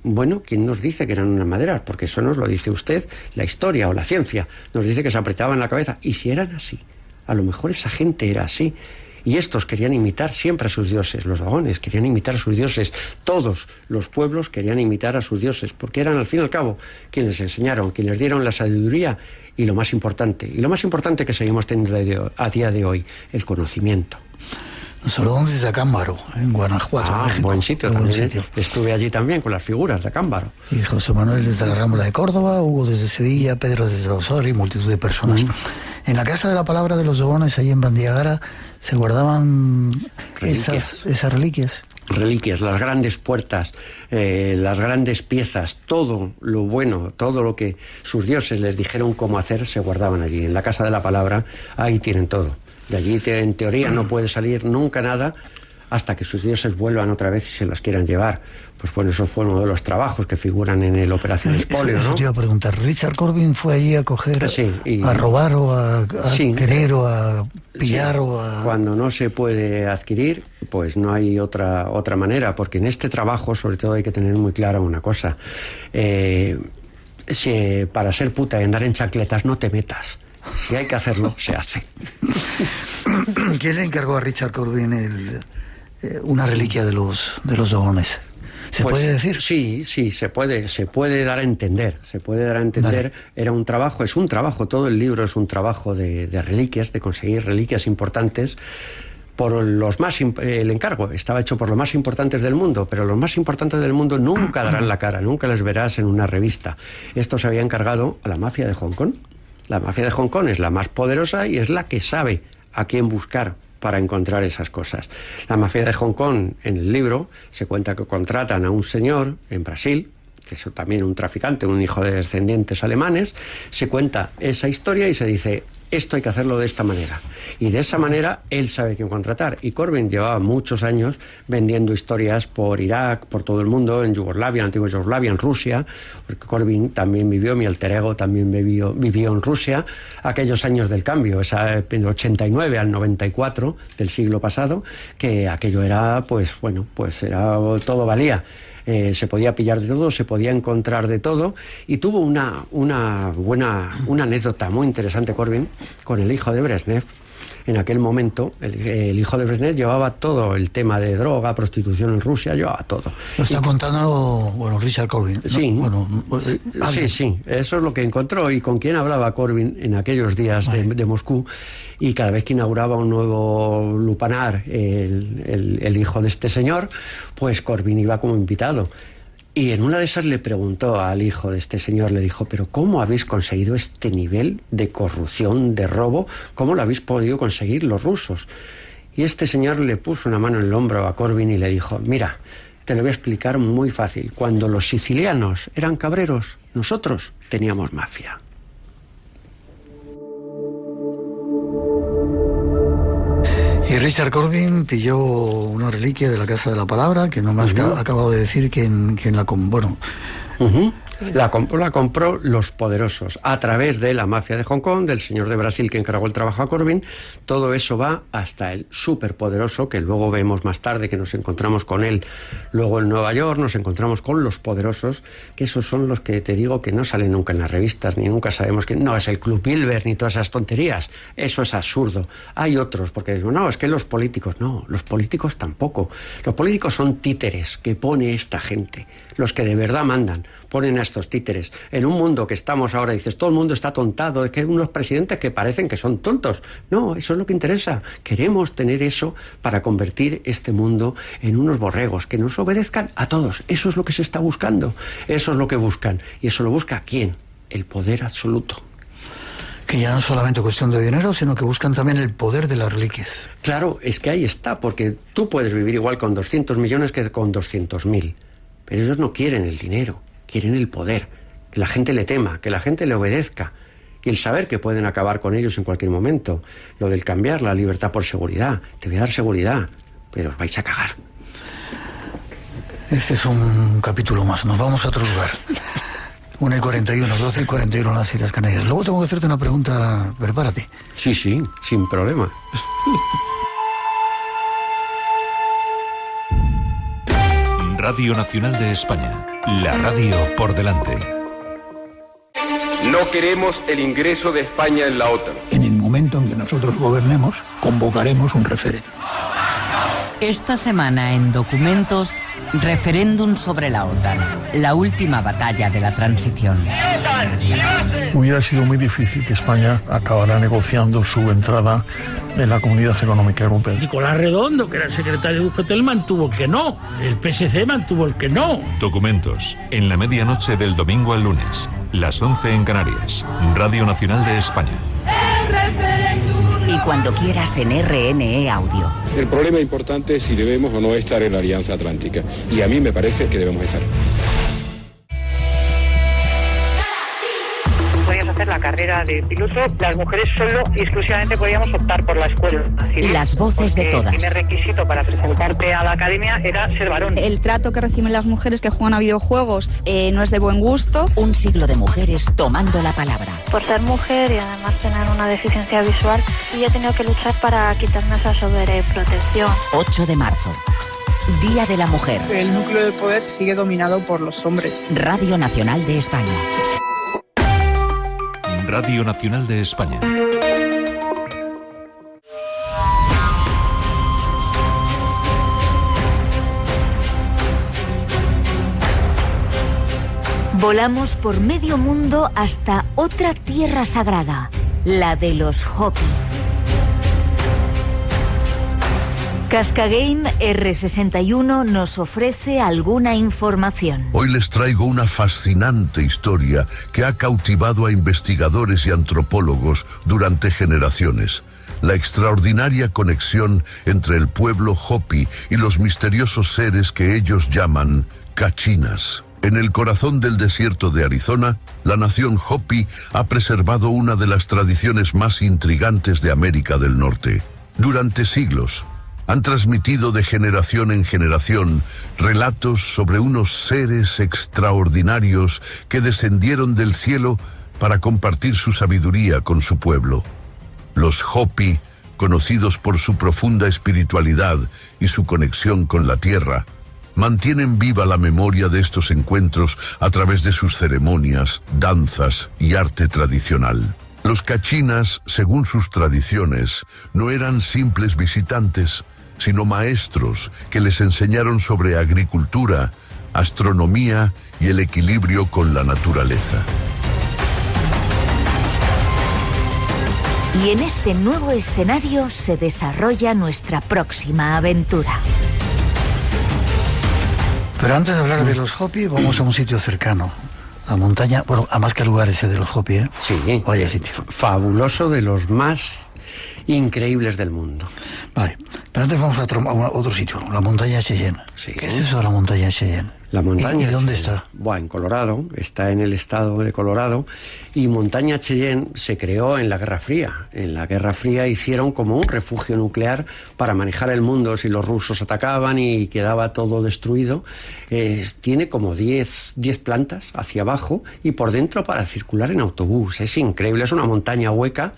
Bueno, ¿quién nos dice que eran unas maderas? Porque eso nos lo dice usted, la historia o la ciencia. Nos dice que se apretaban la cabeza. Y si eran así, a lo mejor esa gente era así. Y estos querían imitar siempre a sus dioses, los dogones querían imitar a sus dioses, todos los pueblos querían imitar a sus dioses, porque eran al fin y al cabo quienes les enseñaron, quienes les dieron la sabiduría y lo más importante que seguimos teniendo a día de hoy, el conocimiento. Nos saludó desde Acámbaro, en Guanajuato, México. Buen sitio también. Buen sitio. Estuve allí también con las figuras de Acámbaro. Y José Manuel desde la Rambla de Córdoba, Hugo desde Sevilla, Pedro desde Osorio y multitud de personas. En la Casa de la Palabra de los Dogones, ahí en Bandiagara, se guardaban esas reliquias. Reliquias, las grandes puertas, las grandes piezas, todo lo bueno, todo lo que sus dioses les dijeron cómo hacer, se guardaban allí. En la Casa de la Palabra, ahí tienen todo. De allí, en teoría, no puede salir nunca nada hasta que sus dioses vuelvan otra vez y se las quieran llevar. Pues bueno, eso fue uno de los trabajos que figuran en el Operación Expolio, ¿no? Eso te iba a preguntar. ¿Richard Corbin fue allí a coger, a robar o a querer o a pillar o a...? Cuando no se puede adquirir, pues no hay otra manera, porque en este trabajo, sobre todo, hay que tener muy clara una cosa. Si para ser puta y andar en chancletas no te metas. Si hay que hacerlo, se hace. ¿Quién le encargó a Richard Corbin una reliquia de los dogones? ¿Se puede decir? Sí, se puede dar a entender. Vale. Era un trabajo, es un trabajo, todo el libro es un trabajo de reliquias, de conseguir reliquias importantes. El encargo estaba hecho por los más importantes del mundo, pero los más importantes del mundo nunca darán la cara, nunca les verás en una revista. Esto se había encargado a la mafia de Hong Kong. La mafia de Hong Kong es la más poderosa y es la que sabe a quién buscar para encontrar esas cosas. La mafia de Hong Kong, en el libro, se cuenta que contratan a un señor en Brasil, que es también un traficante, un hijo de descendientes alemanes, se cuenta esa historia y se dice, esto hay que hacerlo de esta manera. Y de esa manera él sabe quién contratar. Y Corbin llevaba muchos años vendiendo historias por Irak, por todo el mundo, en Yugoslavia, en antigua Yugoslavia, en Rusia, porque Corbin también vivió, mi alter ego también vivió en Rusia, aquellos años del cambio, del 89 al 94 del siglo pasado, que aquello era, pues bueno, pues era todo valía. Se podía pillar de todo, se podía encontrar de todo, y tuvo una anécdota muy interesante Corbin con el hijo de Brezhnev. En aquel momento el hijo de Brezhnev llevaba todo el tema de droga, prostitución en Rusia, llevaba todo. Lo está contando, Richard Corbin, ¿no? Sí, sí, eso es lo que encontró y con quién hablaba Corbin en aquellos días de Moscú, y cada vez que inauguraba un nuevo lupanar el hijo de este señor, pues Corbin iba como invitado. Y en una de esas le preguntó al hijo de este señor, le dijo, pero ¿cómo habéis conseguido este nivel de corrupción, de robo? ¿Cómo lo habéis podido conseguir los rusos? Y este señor le puso una mano en el hombro a Corbin y le dijo, mira, te lo voy a explicar muy fácil. Cuando los sicilianos eran cabreros, nosotros teníamos mafia. Y Richard Corbin pilló una reliquia de la Casa de la Palabra, que no me has acabado de decir quién la compró. La compró los poderosos a través de la mafia de Hong Kong, del señor de Brasil que encargó el trabajo a Corbin. Todo eso va hasta el superpoderoso, que luego vemos más tarde, que nos encontramos con él luego en Nueva York, nos encontramos con los poderosos, que esos son los que te digo que no salen nunca en las revistas, ni nunca sabemos que no es el Club Bilderberg ni todas esas tonterías. Eso es absurdo. Hay otros, porque digo, no, es que los políticos, no, los políticos tampoco. Los políticos son títeres que pone esta gente, los que de verdad mandan. Ponen a estos títeres. En un mundo que estamos ahora, dices, todo el mundo está tontado, es que hay unos presidentes que parecen que son tontos. No, eso es lo que interesa. Queremos tener eso para convertir este mundo en unos borregos que nos obedezcan a todos. Eso es lo que se está buscando. Eso es lo que buscan. ¿Y eso lo busca quién? El poder absoluto. Que ya no es solamente cuestión de dinero, sino que buscan también el poder de las reliquias. Claro, es que ahí está, porque tú puedes vivir igual con 200 millones que con 200.000. Pero ellos no quieren el dinero, quieren el poder. Que la gente le tema, que la gente le obedezca. Y el saber que pueden acabar con ellos en cualquier momento. Lo del cambiar la libertad por seguridad. Te voy a dar seguridad, pero os vais a cagar. Este es un capítulo más. Nos vamos a otro lugar. 1:41, 12:41 en las Islas Canarias. Luego tengo que hacerte una pregunta. Prepárate. Sí, sin problema. Radio Nacional de España. La radio por delante. No queremos el ingreso de España en la OTAN. En el momento en que nosotros gobernemos, convocaremos un referéndum. Esta semana en Documentos, referéndum sobre la OTAN, la última batalla de la transición. Hubiera sido muy difícil que España acabara negociando su entrada en la Comunidad Económica Europea. Nicolás Redondo, que era el secretario de UGT, mantuvo el que no. El PSC mantuvo el que no. Documentos, en la medianoche del domingo al lunes, las 11 en Canarias, Radio Nacional de España. Y cuando quieras en RNE Audio. El problema importante es si debemos o no estar en la Alianza Atlántica. Y a mí me parece que debemos estar. Podíamos hacer la carrera de piloto, las mujeres solo y exclusivamente podíamos optar por la escuela. Las voces de todas. El primer requisito para presentarte a la academia era ser varón. El trato que reciben las mujeres que juegan a videojuegos no es de buen gusto. Un siglo de mujeres tomando la palabra. Por ser mujer y además tener una deficiencia visual, y he tenido que luchar para quitarme esa sobreprotección. 8 de marzo. Día de la Mujer. El núcleo de poder sigue dominado por los hombres. Radio Nacional de España. Radio Nacional de España. Volamos por medio mundo hasta otra tierra sagrada, la de los Hopi. Cascagame R61 nos ofrece alguna información. Hoy les traigo una fascinante historia que ha cautivado a investigadores y antropólogos durante generaciones. La extraordinaria conexión entre el pueblo Hopi y los misteriosos seres que ellos llaman Cachinas. En el corazón del desierto de Arizona, la nación Hopi ha preservado una de las tradiciones más intrigantes de América del Norte. Durante siglos, han transmitido de generación en generación relatos sobre unos seres extraordinarios que descendieron del cielo para compartir su sabiduría con su pueblo. Los Hopi, conocidos por su profunda espiritualidad y su conexión con la tierra, mantienen viva la memoria de estos encuentros a través de sus ceremonias, danzas y arte tradicional. Los Cachinas, según sus tradiciones, no eran simples visitantes, sino maestros que les enseñaron sobre agricultura, astronomía y el equilibrio con la naturaleza. Y en este nuevo escenario se desarrolla nuestra próxima aventura. Pero antes de hablar de los Hopi, vamos a un sitio cercano. La montaña, bueno, a más que lugar ese de los Hopi, ¿eh? Sí, vaya sitio. Fabuloso, de los más increíbles del mundo. Vale, pero antes vamos a otro sitio, la montaña Cheyenne. Sí. ¿Qué es eso de la montaña Cheyenne? La montaña. ¿Y dónde está? En Colorado, está en el estado de Colorado, y Montaña Cheyenne se creó en la Guerra Fría. En la Guerra Fría hicieron como un refugio nuclear para manejar el mundo si los rusos atacaban y quedaba todo destruido. Tiene como 10 plantas hacia abajo y por dentro para circular en autobús. Es increíble, es una montaña hueca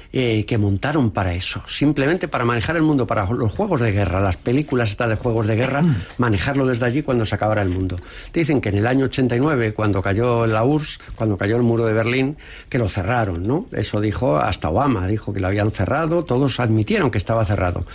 que montaron para eso, simplemente para manejar el mundo, para los juegos de guerra, las películas estas de juegos de guerra, manejarlo desde allí cuando se acabara el mundo. Dicen que en el año 89, cuando cayó la URSS, cuando cayó el muro de Berlín, que lo cerraron, ¿no? Eso dijo hasta Obama, dijo que lo habían cerrado, todos admitieron que estaba cerrado.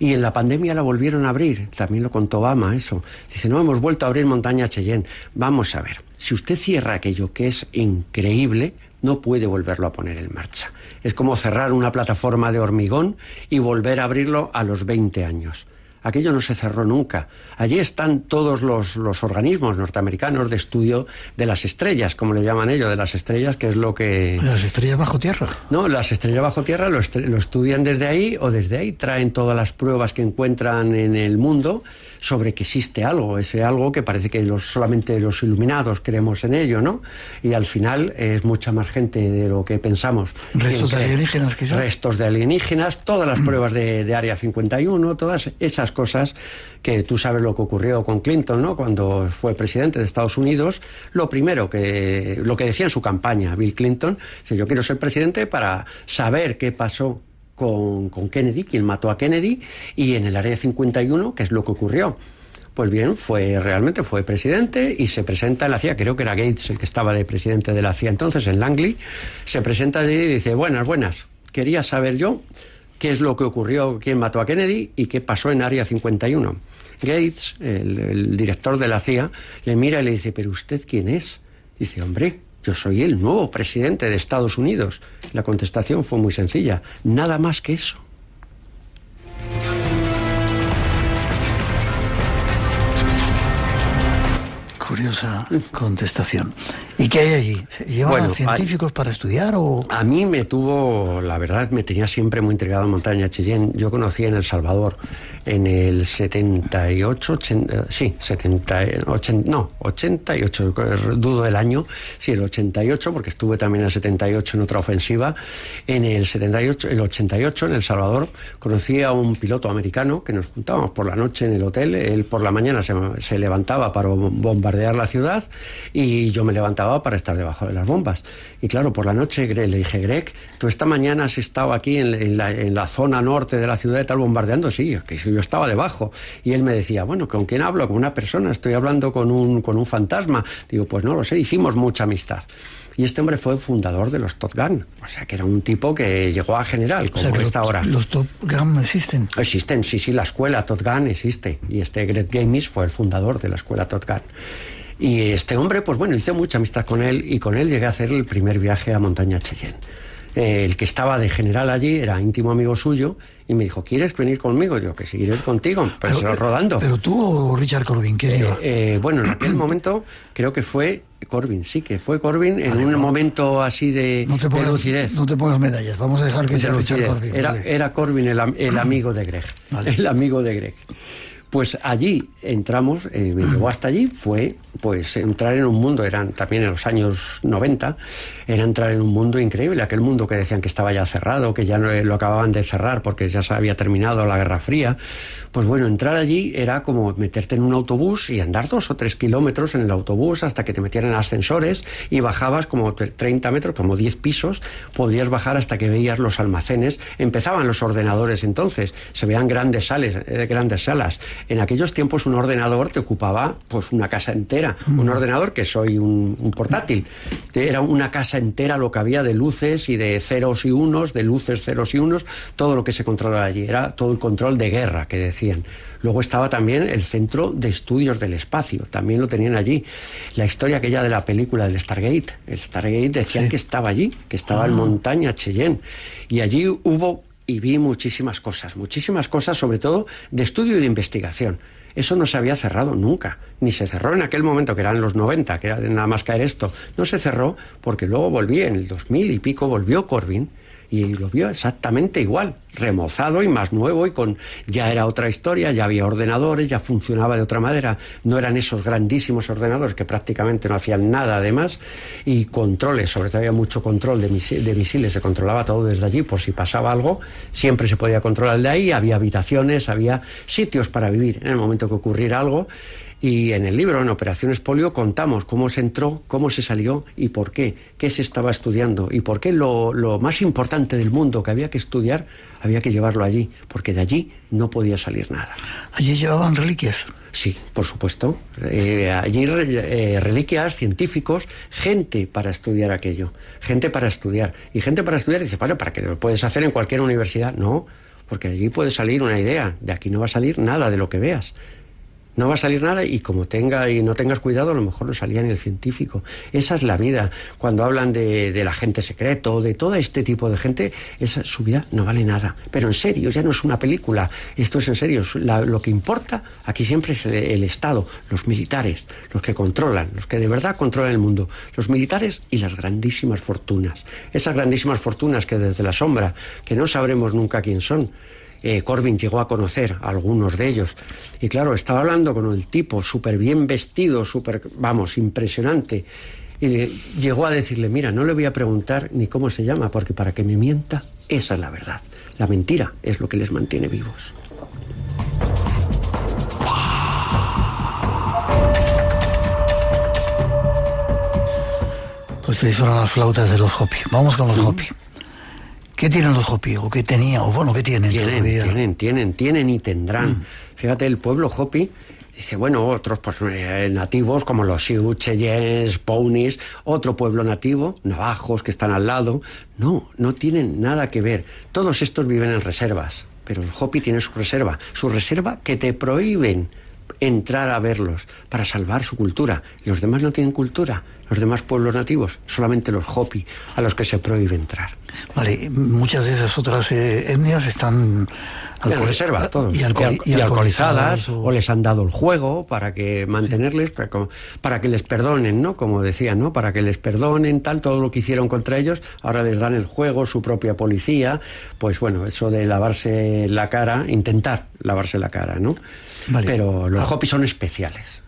Y en la pandemia la volvieron a abrir, también lo contó Obama eso. Dice, no, hemos vuelto a abrir Montaña Cheyenne. Vamos a ver, si usted cierra aquello que es increíble, no puede volverlo a poner en marcha. Es como cerrar una plataforma de hormigón y volver a abrirlo a los 20 años. Aquello no se cerró nunca. Allí están todos los organismos norteamericanos de estudio de las estrellas, como le llaman ellos, de las estrellas, que es lo que... ¿Las estrellas bajo tierra? No, las estrellas bajo tierra lo estudian desde ahí, o desde ahí traen todas las pruebas que encuentran en el mundo sobre que existe algo, ese algo que parece que solamente los iluminados creemos en ello, ¿no? Y al final es mucha más gente de lo que pensamos. ¿Restos de alienígenas quizás? Restos de alienígenas, todas las pruebas de Área 51, todas esas cosas que tú sabes lo que ocurrió con Clinton, ¿no? Cuando fue presidente de Estados Unidos, lo que decía en su campaña Bill Clinton, dice, yo quiero ser presidente para saber qué pasó con Kennedy, quién mató a Kennedy, y en el Área 51, qué es lo que ocurrió. Pues bien, realmente fue presidente y se presenta en la CIA, creo que era Gates el que estaba de presidente de la CIA entonces, en Langley, se presenta allí y dice, buenas, quería saber yo qué es lo que ocurrió, quién mató a Kennedy y qué pasó en Área 51. Gates, el director de la CIA, le mira y le dice, ¿pero usted quién es? Dice, hombre, yo soy el nuevo presidente de Estados Unidos. La contestación fue muy sencilla, nada más que eso. Curiosa contestación. ¿Y qué hay allí? ¿Llevan científicos para estudiar o...? A mí la verdad, me tenía siempre muy intrigado Montaña Cheyenne. Yo conocí en El Salvador en el 78, 88, dudo del año, sí, el 88, porque estuve también en el 78 en otra ofensiva. En el 88, en El Salvador, conocí a un piloto americano que nos juntábamos por la noche en el hotel. Él por la mañana se levantaba para bombardear la ciudad y yo me levantaba para estar debajo de las bombas. Y claro, por la noche le dije, Greg, ¿tú esta mañana has estado aquí en la zona norte de la ciudad y tal bombardeando? Sí, que yo estaba debajo. Y él me decía, bueno, ¿con quién hablo? Con una persona, estoy hablando con un fantasma. Digo, pues no lo sé, hicimos mucha amistad. Y este hombre fue fundador de los Top Gun, o sea que era un tipo que llegó a general, como está ahora. ¿Los Top Gun existen? Existen, sí, la escuela Top Gun existe, y Greg Gamis fue el fundador de la escuela Top Gun. Y este hombre, pues bueno, hice mucha amistad con él, y con él llegué a hacer el primer viaje a Montaña Cheyenne. El que estaba de general allí era íntimo amigo suyo y me dijo, ¿quieres venir conmigo? Digo, que seguiré contigo, pero rodando. ¿Pero tú o Richard Corbin? ¿Quién iba? Bueno, en aquel momento creo que fue Corbin, sí, que fue Corbin en un momento así de lucidez. No te pongas medallas, vamos a dejar que sea Richard Corbin. Era Corbin el amigo de Greg, el amigo de Greg. Pues allí entramos, me llevó hasta allí, fue pues entrar en un mundo, eran también en los años 90, era entrar en un mundo increíble, aquel mundo que decían que estaba ya cerrado, que ya lo acababan de cerrar porque ya se había terminado la Guerra Fría. Pues bueno, entrar allí era como meterte en un autobús y andar 2 o 3 kilómetros en el autobús hasta que te metieran en ascensores y bajabas como 30 metros, como 10 pisos, podías bajar hasta que veías los almacenes. Empezaban los ordenadores entonces, se veían grandes salas. En aquellos tiempos un ordenador te ocupaba pues una casa entera. Un ordenador, que soy un portátil, era una casa entera lo que había de luces y de ceros y unos, de luces, ceros y unos, todo lo que se controlaba allí. Era todo el control de guerra, que decían. Luego estaba también el Centro de Estudios del Espacio, también lo tenían allí. La historia aquella de la película del Stargate. El Stargate decían que estaba allí, que estaba en Montaña Cheyenne. Y allí y vi muchísimas cosas, sobre todo de estudio y de investigación. Eso no se había cerrado nunca, ni se cerró en aquel momento, que eran los 90, que era nada más caer esto. No se cerró porque luego volví, en el 2000 y pico, volvió Corbin y lo vio exactamente igual, remozado y más nuevo, y ya era otra historia, ya había ordenadores, ya funcionaba de otra manera, no eran esos grandísimos ordenadores que prácticamente no hacían nada además, y controles, sobre todo había mucho control de misiles, se controlaba todo desde allí, por si pasaba algo, siempre se podía controlar de ahí, había habitaciones, había sitios para vivir en el momento que ocurriera algo. Y en el libro, en Operación Expolio, contamos cómo se entró, cómo se salió y por qué se estaba estudiando y por qué lo más importante del mundo que había que estudiar, había que llevarlo allí, porque de allí no podía salir nada. ¿Allí llevaban reliquias? Sí, por supuesto. Allí reliquias, científicos, gente para estudiar aquello, gente para estudiar. Y gente para estudiar dice, bueno, ¿para qué lo puedes hacer en cualquier universidad? No, porque allí puede salir una idea, de aquí no va a salir nada de lo que veas. No va a salir nada y como no tengas cuidado, a lo mejor no salía ni el científico. Esa es la vida. Cuando hablan del agente secreto, de todo este tipo de gente, su vida no vale nada. Pero en serio, ya no es una película. Esto es en serio. Lo que importa aquí siempre es el Estado, los militares, los que controlan, los que de verdad controlan el mundo. Los militares y las grandísimas fortunas. Esas grandísimas fortunas que desde la sombra, que no sabremos nunca quién son. Corbyn llegó a conocer a algunos de ellos. Y claro, estaba hablando con el tipo súper bien vestido, impresionante. Y llegó a decirle, mira, no le voy a preguntar ni cómo se llama, porque para que me mienta, esa es la verdad. La mentira es lo que les mantiene vivos. Pues ahí son las flautas de los Hopi. Vamos con los Hopi. ¿Qué tienen los Hopi? ¿O qué tenía? O bueno, ¿qué tienen? Tienen y tendrán. Fíjate, el pueblo Hopi, dice, bueno, otros pues, nativos como los Sioux, Cheyennes, Pawnees, otro pueblo nativo, navajos que están al lado. No tienen nada que ver. Todos estos viven en reservas, pero el Hopi tiene su reserva que te prohíben entrar a verlos para salvar su cultura. Los demás no tienen cultura, los demás pueblos nativos, solamente los Hopi, a los que se prohíbe entrar. Vale, muchas de esas otras etnias están en reserva, todos. Y alcoholizadas, o les han dado el juego para que mantenerles, para que les perdonen, ¿no? Como decían, ¿no? Para que les perdonen todo lo que hicieron contra ellos, ahora les dan el juego, su propia policía, pues bueno, eso de lavarse la cara, intentar lavarse la cara, ¿no? Vale. Pero los Hopi son especiales.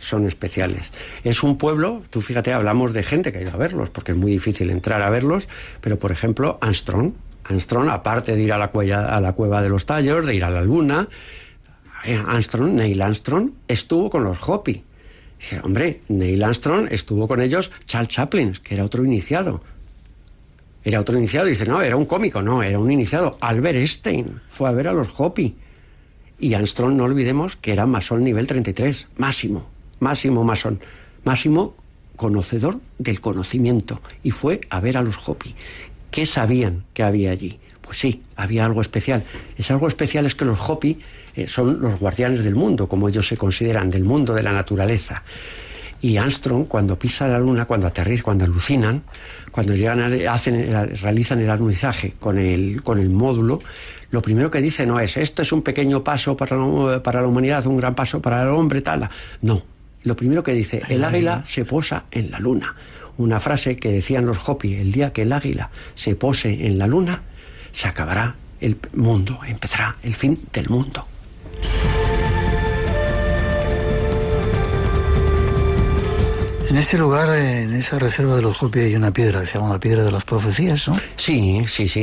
Es un pueblo, tú fíjate, hablamos de gente que ha ido a verlos, porque es muy difícil entrar a verlos, pero por ejemplo, Armstrong, aparte de ir a la cueva de los tallos, de ir a la luna, Neil Armstrong estuvo con los Hopi. Dice, hombre, Neil Armstrong estuvo con ellos, Charles Chaplin, que era otro iniciado. Dice, no, era un cómico, no, era un iniciado. Albert Einstein fue a ver a los Hopi. Y Armstrong, no olvidemos que era masón nivel 33, máximo masón, máximo conocedor del conocimiento, y fue a ver a los Hopi. ¿Qué sabían que había allí? Pues sí, había algo especial. Ese algo especial es que los Hopi son los guardianes del mundo, como ellos se consideran, del mundo de la naturaleza. Y Armstrong, cuando pisa la luna, cuando aterrizan, cuando alucinan, cuando llegan realizan el alunizaje con el módulo, lo primero que dice no es, esto es un pequeño paso para la humanidad, un gran paso para el hombre, tal. No, lo primero que dice, el águila se posa en la luna. Una frase que decían los Hopi, el día que el águila se pose en la luna, se acabará el mundo, empezará el fin del mundo. En ese lugar, en esa reserva de los Hopi, hay una piedra que se llama la Piedra de las Profecías, ¿no? Sí,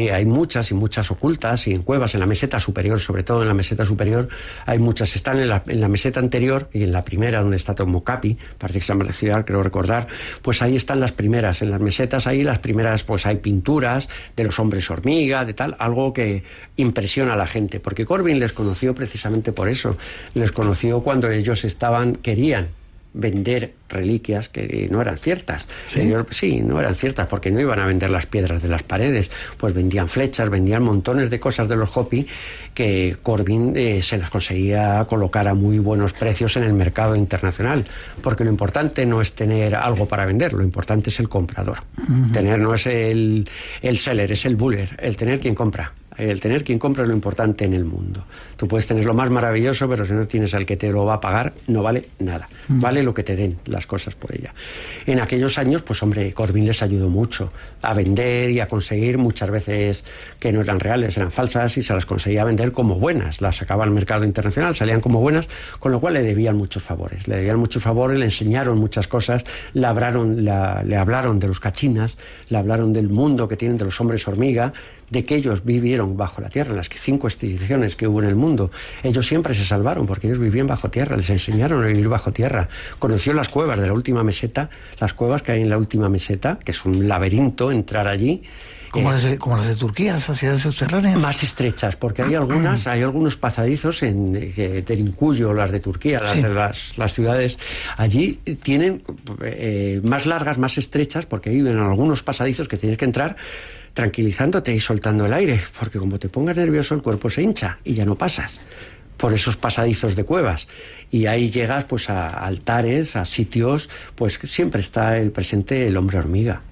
hay muchas y muchas ocultas, y en cuevas, en la meseta superior, sobre todo en la meseta superior, hay muchas. Están en la meseta anterior y en la primera, donde está Tomocapi, parece que se llama la ciudad, creo recordar, pues ahí están las primeras. En las mesetas ahí, las primeras, pues hay pinturas de los hombres hormiga, de tal, algo que impresiona a la gente, porque Corbyn les conoció precisamente por eso. Les conoció cuando ellos querían vender reliquias que no eran ciertas. Sí, no eran ciertas, porque no iban a vender las piedras de las paredes, pues vendían flechas, vendían montones de cosas de los Hopi que Corbyn se las conseguía colocar a muy buenos precios en el mercado internacional, porque lo importante no es tener algo para vender, lo importante es el comprador. Tener no es el seller, es el buller, el tener quien compra. El tener quien compra es lo importante en el mundo. Tú puedes tener lo más maravilloso, pero si no tienes al que te lo va a pagar, no vale nada. Vale lo que te den las cosas por ella. En aquellos años, pues hombre, Corbyn les ayudó mucho a vender y a conseguir, muchas veces que no eran reales, eran falsas, y se las conseguía vender como buenas. Las sacaba al mercado internacional, salían como buenas, con lo cual le debían muchos favores. Le enseñaron muchas cosas, le hablaron de los cachinas, le hablaron del mundo que tienen, de los hombres hormiga, de que ellos vivieron bajo la tierra, en las 5 extinciones que hubo en el mundo. Ellos siempre se salvaron porque ellos vivían bajo tierra, les enseñaron a vivir bajo tierra. Conoció las cuevas de la última meseta, las cuevas que hay en la última meseta, que es un laberinto entrar allí. Como las de Turquía, esas ciudades subterráneas. Más estrechas, porque hay algunos pasadizos de Terincuyo, las de Turquía, las ciudades allí tienen más largas, más estrechas, porque hay algunos pasadizos que tienes que entrar tranquilizándote y soltando el aire, porque como te pongas nervioso el cuerpo se hincha y ya no pasas por esos pasadizos de cuevas, y ahí llegas pues a altares, a sitios, pues siempre está el presente el hombre hormiga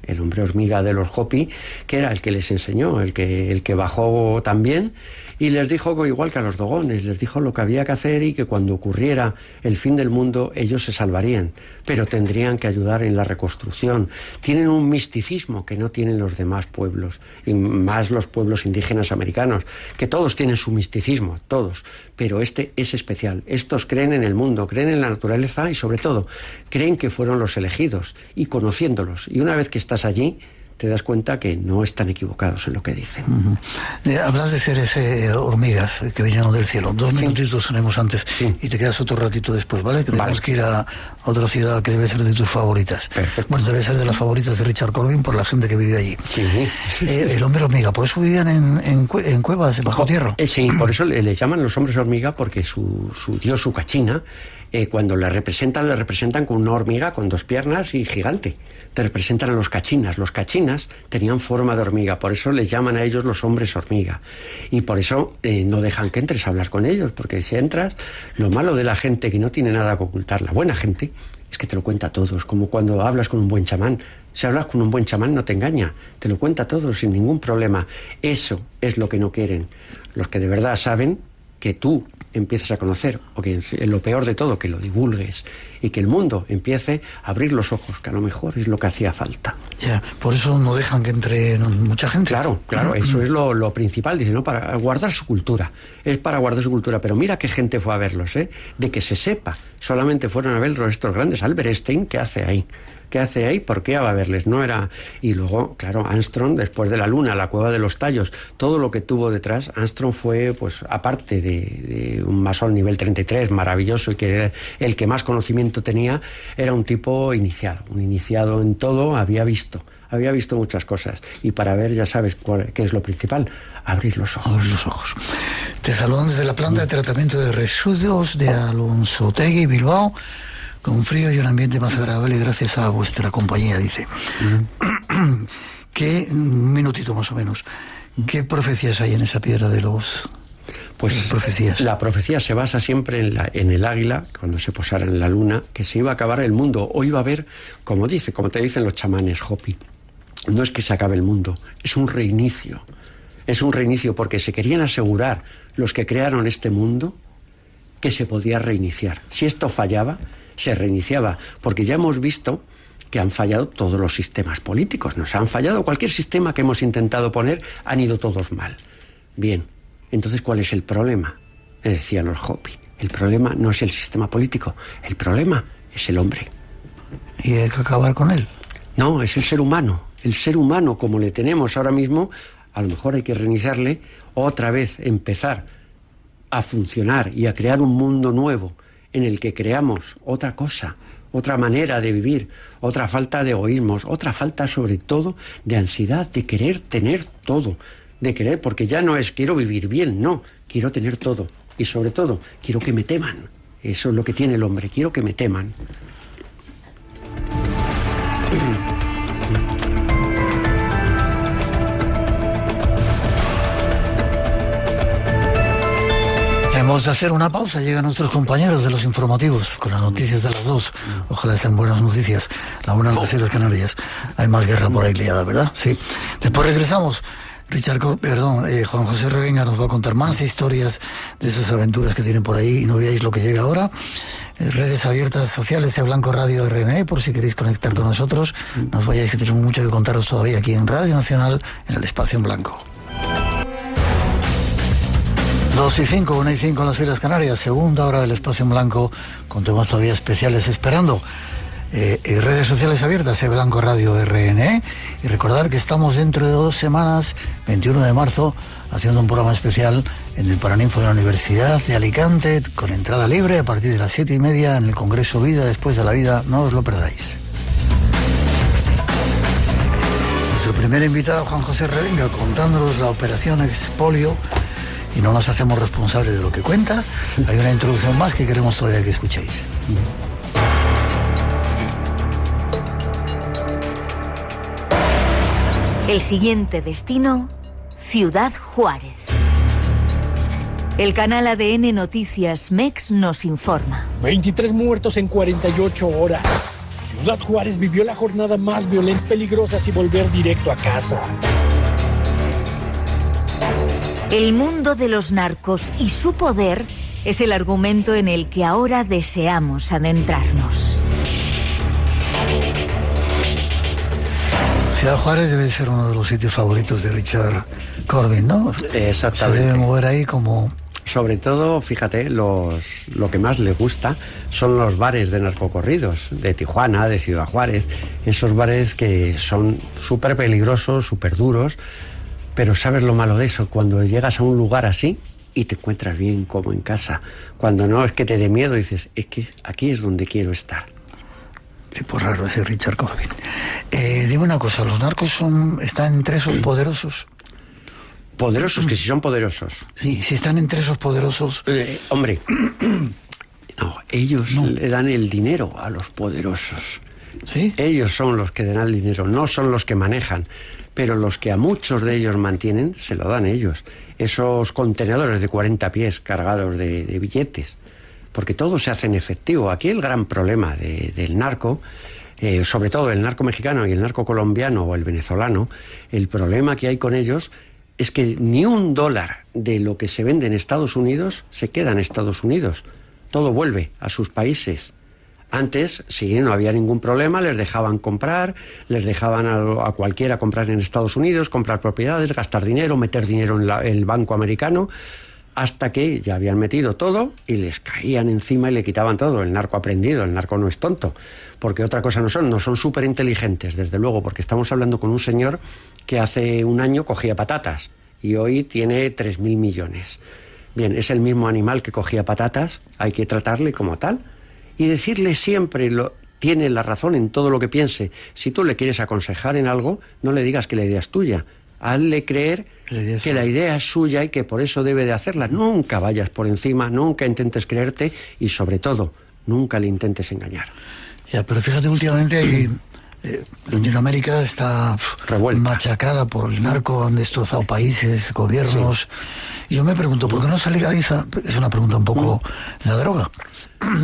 de los Hopi, que era el que les enseñó, el que bajó también y les dijo, igual que a los dogones, les dijo lo que había que hacer y que cuando ocurriera el fin del mundo ellos se salvarían, pero tendrían que ayudar en la reconstrucción. Tienen un misticismo que no tienen los demás pueblos, y más los pueblos indígenas americanos, que todos tienen su misticismo, todos, pero este es especial. Estos creen en el mundo, creen en la naturaleza y sobre todo creen que fueron los elegidos, y conociéndolos, y una vez que estás allí te das cuenta que no están equivocados en lo que dicen. Hablas de seres hormigas que vinieron del cielo. 2 minutitos tenemos antes y te quedas otro ratito después, ¿vale? Que tenemos que ir a otra ciudad que debe ser de tus favoritas. Perfecto. Bueno, debe ser de las favoritas de Richard Corbin por la gente que vive allí. Sí. El hombre hormiga, ¿por eso vivían en cuevas, bajo tierra? Sí, por eso le llaman los hombres hormiga, porque su dios, su cachina, cuando le representan con una hormiga con 2 piernas y gigante. Te representan a los cachinas. Los cachinas tenían forma de hormiga, por eso les llaman a ellos los hombres hormiga. Y por eso no dejan que entres a hablar con ellos, porque si entras, lo malo de la gente que no tiene nada que ocultar, la buena gente, es que te lo cuenta todo. Es como cuando hablas con un buen chamán. Si hablas con un buen chamán no te engaña, te lo cuenta todo sin ningún problema. Eso es lo que no quieren los que de verdad saben que tú empieces a conocer, o que lo peor de todo, que lo divulgues y que el mundo empiece a abrir los ojos, que a lo mejor es lo que hacía falta. Ya, por eso no dejan que entre mucha gente. Claro, eso es lo principal, dice, ¿no? Para guardar su cultura, es para guardar su cultura, pero mira qué gente fue a verlos, de que se sepa, solamente fueron a verlos estos grandes. Albert Einstein, ¿qué hace ahí? ¿Qué hace ahí? ¿Por qué va a verles? No era... Y luego, claro, Armstrong, después de la Luna, la Cueva de los Tallos, todo lo que tuvo detrás, Armstrong fue, pues, aparte de un masón nivel 33, maravilloso, y que era el que más conocimiento tenía, era un tipo un iniciado en todo, había visto muchas cosas. Y para ver, ya sabes qué es lo principal, abrir los ojos. Abrir los ojos. Te saludan desde la planta de tratamiento de residuos de Alonsotegui, Bilbao, con un frío y un ambiente más agradable gracias a vuestra compañía, dice. Un minutito más o menos. ¿Qué profecías hay en esa piedra de los... Pues profecías? La profecía se basa siempre en el águila, cuando se posara en la luna, que se iba a acabar el mundo, o iba a haber, como te dicen los chamanes Hopi, no es que se acabe el mundo, es un reinicio. Es un reinicio porque se querían asegurar los que crearon este mundo que se podía reiniciar. Si esto fallaba, se reiniciaba, porque ya hemos visto que han fallado todos los sistemas políticos, nos han fallado cualquier sistema que hemos intentado poner, han ido todos mal. Bien, entonces ¿cuál es el problema? Me decían los Hopi, el problema no es el sistema político, el problema es el hombre. ¿Y hay que acabar con él? No, es el ser humano como le tenemos ahora mismo, a lo mejor hay que reiniciarle, otra vez empezar a funcionar y a crear un mundo nuevo, en el que creamos otra cosa, otra manera de vivir, otra falta de egoísmos, otra falta sobre todo de ansiedad, de querer tener todo, de querer, porque ya no es quiero vivir bien, no, quiero tener todo, y sobre todo quiero que me teman. Eso es lo que tiene el hombre, quiero que me teman. Hemos de hacer una pausa, llegan nuestros compañeros de los informativos con las noticias de las 2. Ojalá sean buenas noticias. La una en las Islas Canarias. Hay más guerra por ahí liada, ¿verdad? Sí. Después regresamos. Juan José Revenga nos va a contar más historias de esas aventuras que tienen por ahí, y no veáis lo que llega ahora. Redes abiertas sociales, Blanco Radio RNE, por si queréis conectar con nosotros. No os vayáis, que tenemos mucho que contaros todavía aquí en Radio Nacional, en el Espacio en Blanco. 2:05, 1:05 en las Islas Canarias, segunda hora del Espacio en Blanco, con temas todavía especiales esperando. Redes sociales abiertas, Blanco Radio RNE, y recordar que estamos dentro de 2 semanas, 21 de marzo, haciendo un programa especial en el Paraninfo de la Universidad de Alicante, con entrada libre a partir de las 7:30 en el Congreso Vida Después de la Vida, no os lo perdáis. Nuestro primer invitado, Juan José Revenga, contándonos la operación Expolio, y no nos hacemos responsables de lo que cuenta. Hay una introducción más que queremos todavía que escuchéis. El siguiente destino, Ciudad Juárez. El canal ADN Noticias MEX nos informa. 23 muertos en 48 horas. Ciudad Juárez vivió la jornada más violenta, peligrosa y volver directo a casa. El mundo de los narcos y su poder es el argumento en el que ahora deseamos adentrarnos. Ciudad Juárez debe ser uno de los sitios favoritos de Richard Corbin, ¿no? Exactamente. Se debe mover ahí como... Sobre todo, fíjate, lo que más le gusta son los bares de narcocorridos, de Tijuana, de Ciudad Juárez, esos bares que son súper peligrosos, súper duros, pero ¿sabes lo malo de eso? Cuando llegas a un lugar así y te encuentras bien como en casa, cuando no es que te dé miedo, dices, es que aquí es donde quiero estar. Tipo raro ese Richard Corbin. Dime una cosa, ¿los narcos están entre esos poderosos? Poderosos, que si son poderosos. Sí, si están entre esos poderosos... Hombre, no, ellos le dan el dinero a los poderosos. ¿Sí? Ellos son los que dan el dinero, no son los que manejan, pero los que a muchos de ellos mantienen, se lo dan ellos. Esos contenedores de 40 pies cargados de billetes, porque todo se hace en efectivo. Aquí el gran problema del narco... sobre todo el narco mexicano y el narco colombiano o el venezolano, el problema que hay con ellos es que ni $1 de lo que se vende en Estados Unidos se queda en Estados Unidos. Todo vuelve a sus países. Antes, sí, no había ningún problema, les dejaban comprar, les dejaban a cualquiera comprar en Estados Unidos, comprar propiedades, gastar dinero, meter dinero en el banco americano, hasta que ya habían metido todo y les caían encima y le quitaban todo. El narco aprendido, el narco no es tonto, porque otra cosa no son súper inteligentes, desde luego, porque estamos hablando con un señor que hace un año cogía patatas y hoy tiene 3.000 millones. Bien, es el mismo animal que cogía patatas, hay que tratarle como tal y decirle siempre tiene la razón en todo lo que piense. Si tú le quieres aconsejar en algo, no le digas que la idea es tuya. Hazle creer que la idea es suya y que por eso debe de hacerla. Nunca vayas por encima, nunca intentes creerte y, sobre todo, nunca le intentes engañar. Ya, pero fíjate, últimamente Latinoamérica está machacada por el narco, han destrozado países, gobiernos. Sí. Y yo me pregunto, ¿por qué no se legaliza? Es una pregunta un poco la droga.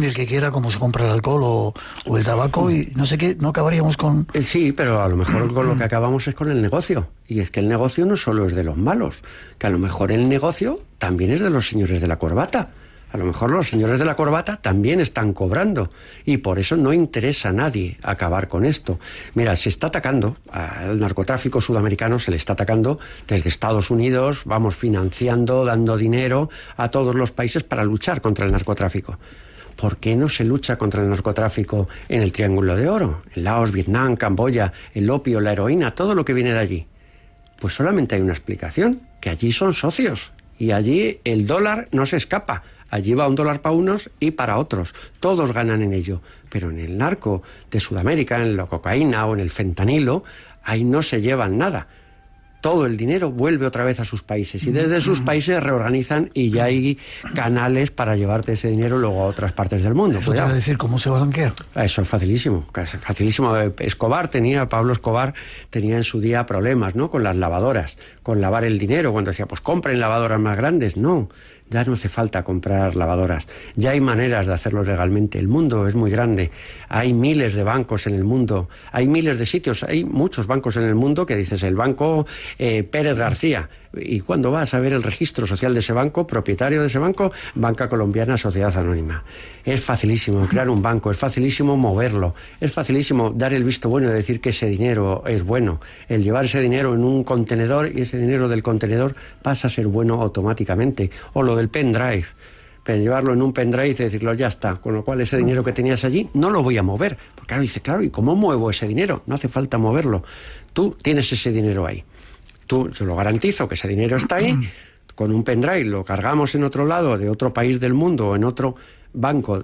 El que quiera cómo se compra el alcohol o el tabaco y no sé qué, ¿no acabaríamos con...? Sí, pero a lo mejor con lo que acabamos es con el negocio. Y es que el negocio no solo es de los malos, que a lo mejor el negocio también es de los señores de la corbata. A lo mejor los señores de la corbata también están cobrando y por eso no interesa a nadie acabar con esto. Mira, se está atacando al narcotráfico sudamericano, se le está atacando desde Estados Unidos, vamos financiando, dando dinero a todos los países para luchar contra el narcotráfico. ¿Por qué no se lucha contra el narcotráfico en el Triángulo de Oro? En Laos, Vietnam, Camboya, el opio, la heroína, todo lo que viene de allí. Pues solamente hay una explicación, que allí son socios y allí el dólar no se escapa. Allí va $1 para unos y para otros. Todos ganan en ello. Pero en el narco de Sudamérica, en la cocaína o en el fentanilo, ahí no se llevan nada. Todo el dinero vuelve otra vez a sus países y desde sus países reorganizan y ya hay canales para llevarte ese dinero luego a otras partes del mundo. Eso te va a decir cómo se blanquea. Eso es facilísimo, facilísimo. Pablo Escobar tenía en su día problemas, ¿no?, con las lavadoras, con lavar el dinero, cuando decía, pues compren lavadoras más grandes. No, ya no hace falta comprar lavadoras. Ya hay maneras de hacerlo legalmente. El mundo es muy grande. Hay miles de bancos en el mundo. Hay miles de sitios. Hay muchos bancos en el mundo que dices, el banco Pérez García. Y cuando vas a ver el registro social de ese banco, propietario de ese banco, Banca Colombiana Sociedad Anónima. Es facilísimo crear un banco, es facilísimo moverlo, es facilísimo dar el visto bueno y decir que ese dinero es bueno. El llevar ese dinero en un contenedor y ese dinero del contenedor pasa a ser bueno automáticamente. O lo del pendrive. Llevarlo en un pendrive y decirlo, ya está. Con lo cual ese dinero que tenías allí no lo voy a mover. Porque claro, dice, claro, ¿y cómo muevo ese dinero? No hace falta moverlo. Tú tienes ese dinero ahí. Yo lo garantizo que ese dinero está ahí, con un pendrive lo cargamos en otro lado, de otro país del mundo, o en otro banco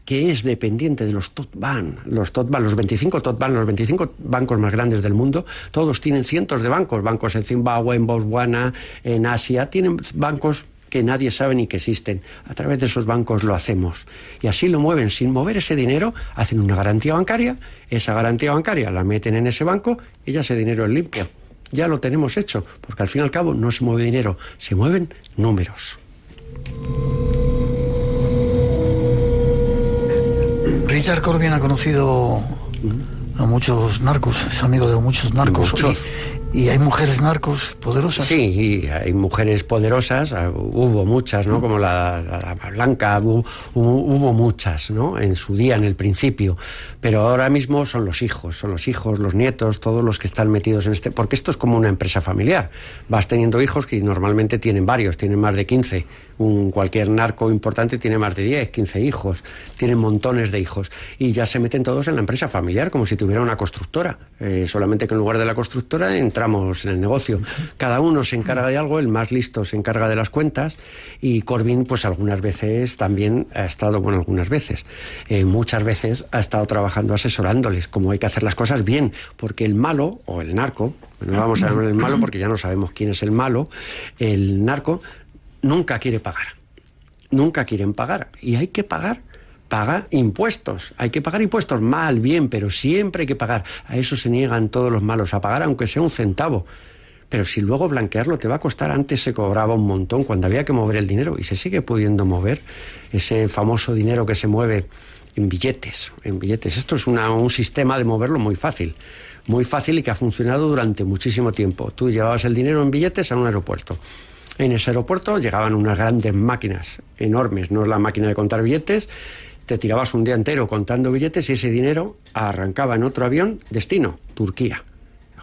que es dependiente de los top ban, los 25 top ban, los 25 bancos más grandes del mundo, todos tienen cientos de bancos en Zimbabue, en Botswana, en Asia, tienen bancos que nadie sabe ni que existen. A través de esos bancos lo hacemos. Y así lo mueven. Sin mover ese dinero, hacen una garantía bancaria, esa garantía bancaria la meten en ese banco y ya ese dinero es limpio. ya lo tenemos hecho, porque al fin y al cabo no se mueve dinero, se mueven números. Richard Corbin ha conocido a muchos narcos, es amigo de muchos narcos. ¿Y hay mujeres narcos poderosas? Sí, hay mujeres poderosas, hubo muchas, ¿no? Como la Blanca, hubo muchas, ¿no? En su día, en el principio. Pero ahora mismo son los hijos, los nietos, todos los que están metidos en este... Porque esto es como una empresa familiar. Vas teniendo hijos que normalmente tienen varios, tienen más de 15. Cualquier narco importante tiene más de 10, 15 hijos. Tienen montones de hijos. Y ya se meten todos en la empresa familiar, como si tuviera una constructora. Solamente que en lugar de la constructora entramos en el negocio. Cada uno se encarga de algo, el más listo se encarga de las cuentas, y Corbin pues algunas veces también ha estado, muchas veces ha estado trabajando asesorándoles cómo hay que hacer las cosas bien, porque el malo o el narco, no vamos a llamar el malo porque ya no sabemos quién es el malo, el narco nunca quiere pagar, nunca quieren pagar, y hay que pagar. Paga impuestos, hay que pagar impuestos, mal, bien, pero siempre hay que pagar. A eso se niegan todos los malos, a pagar aunque sea un centavo. Pero si luego blanquearlo te va a costar, antes se cobraba un montón cuando había que mover el dinero, y se sigue pudiendo mover ese famoso dinero que se mueve en billetes. Esto es un sistema de moverlo muy fácil y que ha funcionado durante muchísimo tiempo. Tú llevabas el dinero en billetes a un aeropuerto. En ese aeropuerto llegaban unas grandes máquinas enormes, no es la máquina de contar billetes. Te tirabas un día entero contando billetes y ese dinero arrancaba en otro avión, destino, Turquía.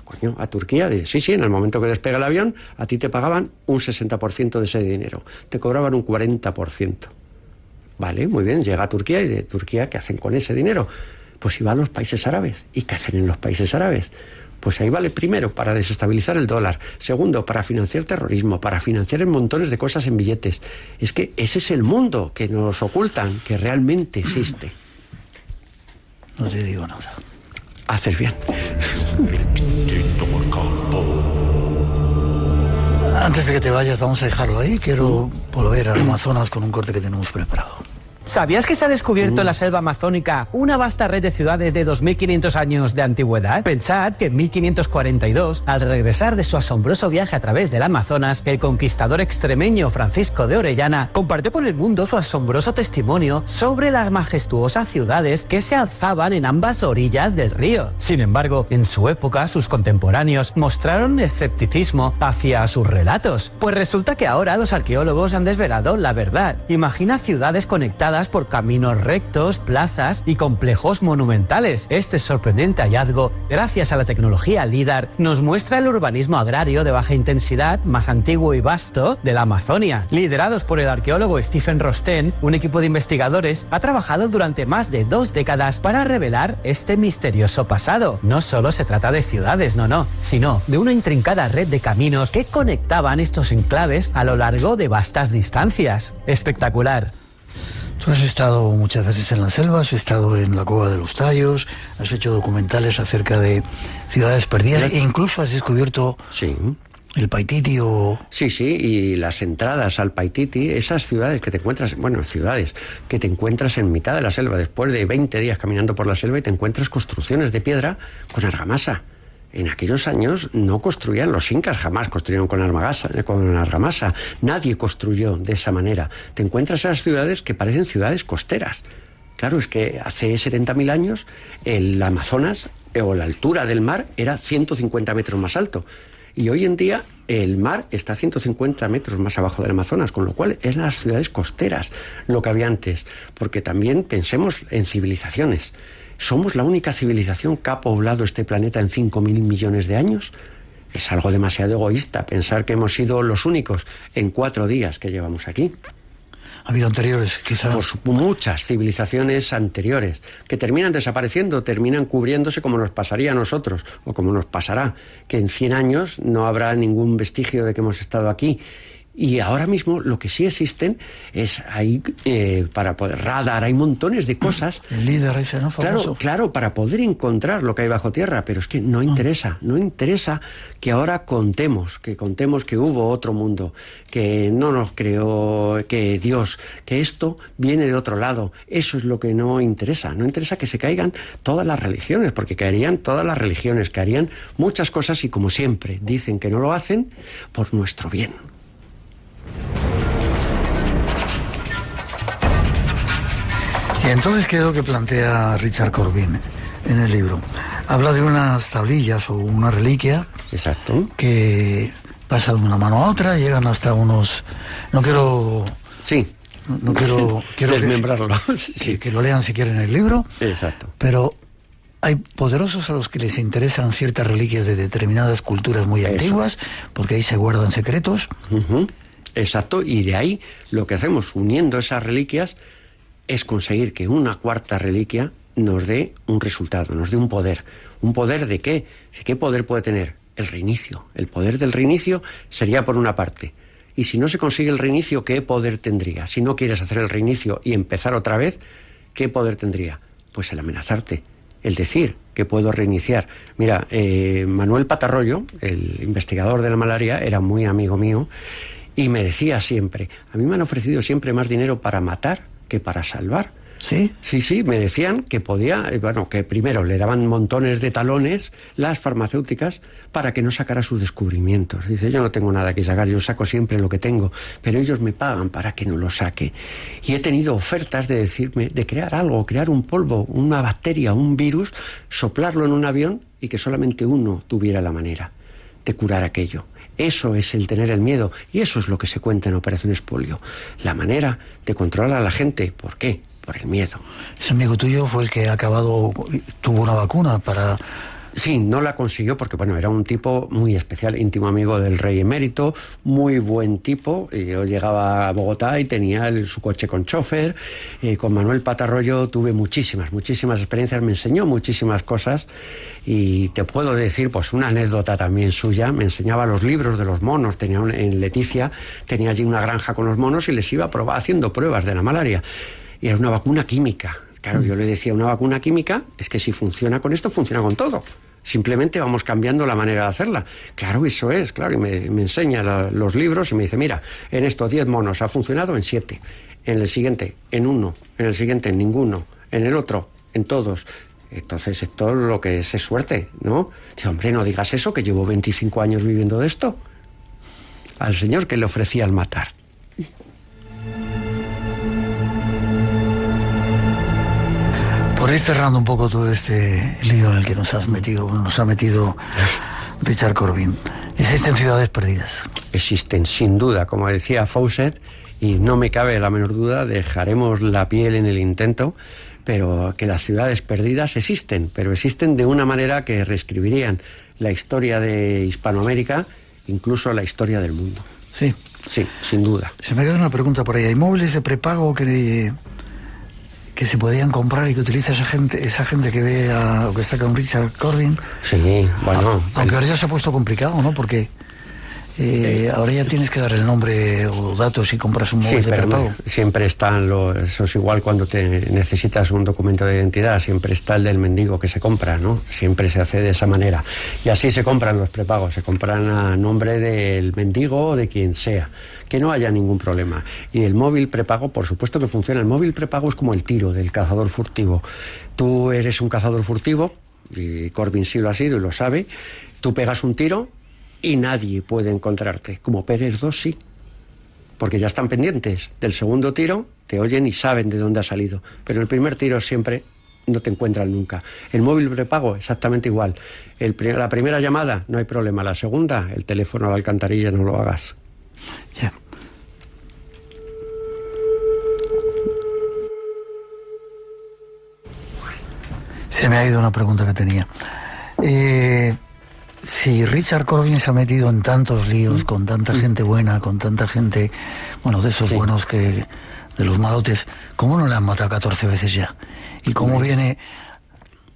Coño, a Turquía, sí, en el momento que despega el avión, a ti te pagaban un 60% de ese dinero. Te cobraban un 40%. Vale, muy bien, llega a Turquía, y de Turquía, ¿qué hacen con ese dinero? Pues iba a los países árabes. ¿Y qué hacen en los países árabes? Pues ahí vale, primero, para desestabilizar el dólar. Segundo, para financiar terrorismo, para financiar montones de cosas en billetes. Es que ese es el mundo que nos ocultan, que realmente existe. No te digo nada. Haces bien. Antes de que te vayas, vamos a dejarlo ahí. Quiero volver al Amazonas con un corte que tenemos preparado. ¿Sabías que se ha descubierto en la selva amazónica una vasta red de ciudades de 2.500 años de antigüedad? Pensad que en 1542, al regresar de su asombroso viaje a través del Amazonas, el conquistador extremeño Francisco de Orellana compartió con el mundo su asombroso testimonio sobre las majestuosas ciudades que se alzaban en ambas orillas del río. Sin embargo, en su época, sus contemporáneos mostraron escepticismo hacia sus relatos. Pues resulta que ahora los arqueólogos han desvelado la verdad. Imagina ciudades conectadas por caminos rectos, plazas y complejos monumentales. Este sorprendente hallazgo, gracias a la tecnología LIDAR, nos muestra el urbanismo agrario de baja intensidad más antiguo y vasto de la Amazonia. Liderados por el arqueólogo Stephen Rosten, un equipo de investigadores ha trabajado durante más de 2 décadas para revelar este misterioso pasado. No solo se trata de ciudades, no, sino de una intrincada red de caminos que conectaban estos enclaves a lo largo de vastas distancias. Espectacular. Tú has estado muchas veces en la selva, has estado en la Cueva de los Tallos, has hecho documentales acerca de ciudades perdidas e incluso has descubierto el Paititi o... Sí, y las entradas al Paititi, esas ciudades que te encuentras, que te encuentras en mitad de la selva, después de 20 días caminando por la selva, y te encuentras construcciones de piedra con argamasa. En aquellos años no construían, los incas jamás construyeron con argamasa. Nadie construyó de esa manera. Te encuentras esas ciudades que parecen ciudades costeras. Claro, es que hace 70.000 años el Amazonas, o la altura del mar, era 150 metros más alto. Y hoy en día el mar está 150 metros más abajo del Amazonas, con lo cual eran las ciudades costeras lo que había antes. Porque también pensemos en civilizaciones. ¿Somos la única civilización que ha poblado este planeta en 5.000 millones de años? Es algo demasiado egoísta pensar que hemos sido los únicos en 4 días que llevamos aquí. ¿Ha habido anteriores, quizás? Pues muchas civilizaciones anteriores que terminan desapareciendo, terminan cubriéndose como nos pasaría a nosotros, o como nos pasará, que en 100 años no habrá ningún vestigio de que hemos estado aquí. Y ahora mismo lo que sí existen es ahí para poder radar, hay montones de cosas. El líder ese, ¿no? Famoso. Claro, para poder encontrar lo que hay bajo tierra, pero es que no interesa que ahora contemos que hubo otro mundo, que no nos creó, que Dios, que esto viene de otro lado. Eso es lo que no interesa que se caigan todas las religiones, porque caerían todas las religiones, caerían muchas cosas y como siempre dicen que no lo hacen por nuestro bien. Y entonces, ¿qué es lo que plantea Richard Corbin en el libro? Habla de unas tablillas o una reliquia. Exacto. Que pasa de una mano a otra, llegan hasta unos... No quiero desmembrarlo. Que lo lean si quieren el libro. Exacto. Pero hay poderosos a los que les interesan ciertas reliquias de determinadas culturas muy antiguas, porque ahí se guardan secretos. Exacto, y de ahí lo que hacemos uniendo esas reliquias es conseguir que una cuarta reliquia nos dé un resultado, nos dé un poder. ¿Un poder de qué? ¿De qué poder puede tener? El reinicio. El poder del reinicio sería por una parte. Y si no se consigue el reinicio, ¿qué poder tendría? Si no quieres hacer el reinicio y empezar otra vez, ¿qué poder tendría? Pues el amenazarte, el decir que puedo reiniciar. Mira, Manuel Patarroyo, el investigador de la malaria, era muy amigo mío y me decía siempre, a mí me han ofrecido siempre más dinero para matar que para salvar. ¿Sí? Sí, me decían que podía, que primero le daban montones de talones las farmacéuticas para que no sacara sus descubrimientos. Dice, yo no tengo nada que sacar, yo saco siempre lo que tengo, pero ellos me pagan para que no lo saque. Y he tenido ofertas de decirme, de crear algo, crear un polvo, una bacteria, un virus, soplarlo en un avión y que solamente uno tuviera la manera de curar aquello. Eso es el tener el miedo, y eso es lo que se cuenta en Operación Expolio. La manera de controlar a la gente. ¿Por qué? Por el miedo. Ese amigo tuyo fue el que tuvo una vacuna para... Sí, no la consiguió porque, era un tipo muy especial, íntimo amigo del rey emérito, muy buen tipo. Yo llegaba a Bogotá y tenía su coche con chofer. Con Manuel Patarroyo tuve muchísimas experiencias, me enseñó muchísimas cosas y te puedo decir, una anécdota también suya. Me enseñaba los libros de los monos, en Leticia, tenía allí una granja con los monos y les iba haciendo pruebas de la malaria. Y era una vacuna química. Claro, yo le decía, una vacuna química es que si funciona con esto, funciona con todo. Simplemente vamos cambiando la manera de hacerla. Claro, eso es, claro. Y me enseña los libros y me dice, mira, en estos 10 monos ha funcionado en 7. En el siguiente, en 1. En el siguiente, en ninguno. En el otro, en todos. Entonces, esto es lo que es suerte, ¿no? Dice, hombre, no digas eso, que llevo 25 años viviendo de esto. Al señor que le ofrecía el matar. Por ir cerrando un poco todo este lío en el que nos ha metido Richard Corbin. ¿Existen ciudades perdidas? Existen, sin duda. Como decía Fawcett, y no me cabe la menor duda, dejaremos la piel en el intento, pero que las ciudades perdidas existen, pero existen de una manera que reescribirían la historia de Hispanoamérica, incluso la historia del mundo. Sí. Sí, sin duda. Se me queda una pregunta por ahí. ¿Hay móviles de prepago que se podían comprar y que utiliza esa gente que ve o que está con Richard Corbin? Sí, aunque ahora ya se ha puesto complicado, ¿no? Porque ahora ya tienes que dar el nombre o datos y compras un móvil de prepago. Siempre están eso es igual cuando te necesitas un documento de identidad, siempre está el del mendigo que se compra, ¿no? Siempre se hace de esa manera. Y así se compran los prepagos, se compran a nombre del mendigo o de quien sea. Que no haya ningún problema. Y el móvil prepago, por supuesto que funciona. El móvil prepago es como el tiro del cazador furtivo. Tú eres un cazador furtivo, y Corbin sí lo ha sido y lo sabe. Tú pegas un tiro y nadie puede encontrarte. Como pegues 2, sí. Porque ya están pendientes del segundo tiro, te oyen y saben de dónde ha salido. Pero el primer tiro siempre no te encuentran nunca. El móvil prepago, exactamente igual. La primera llamada, no hay problema. La segunda, el teléfono a la alcantarilla, no lo hagas. Ya. Se me ha ido una pregunta que tenía. Si Richard Corbin se ha metido en tantos líos con tanta gente buena, con tanta gente, de esos buenos de los malotes, ¿cómo no le han matado 14 veces ya? ¿Y cómo viene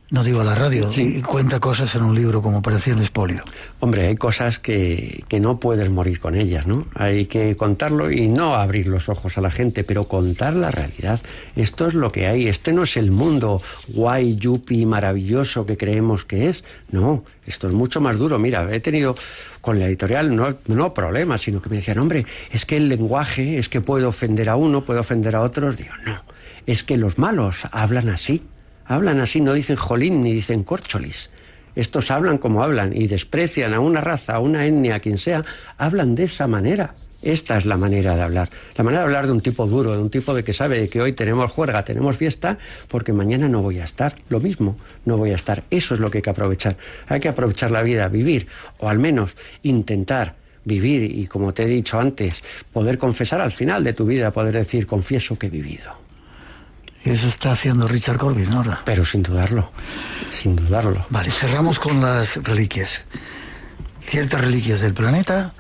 No digo a la radio, y cuenta cosas en un libro como Operación Expolio. Hombre, hay cosas que no puedes morir con ellas, ¿no? Hay que contarlo y no abrir los ojos a la gente, pero contar la realidad. Esto es lo que hay. Este no es el mundo guay, yuppie, maravilloso que creemos que es. No, esto es mucho más duro. Mira, he tenido con la editorial no problemas, sino que me decían, hombre, es que el lenguaje, es que puedo ofender a uno, puedo ofender a otros. Digo, no, es que los malos hablan así. Hablan así, no dicen jolín ni dicen córcholis. Estos hablan como hablan y desprecian a una raza, a una etnia, a quien sea. Hablan de esa manera. Esta es la manera de hablar. La manera de hablar de un tipo duro, de un tipo de que sabe que hoy tenemos juerga, tenemos fiesta, porque mañana no voy a estar. Lo mismo, no voy a estar. Eso es lo que hay que aprovechar. Hay que aprovechar la vida, vivir, o al menos intentar vivir y, como te he dicho antes, poder confesar al final de tu vida, poder decir, confieso que he vivido. Y eso está haciendo Richard Corbin ahora. Pero sin dudarlo, sin dudarlo. Vale, cerramos con las reliquias. Ciertas reliquias del planeta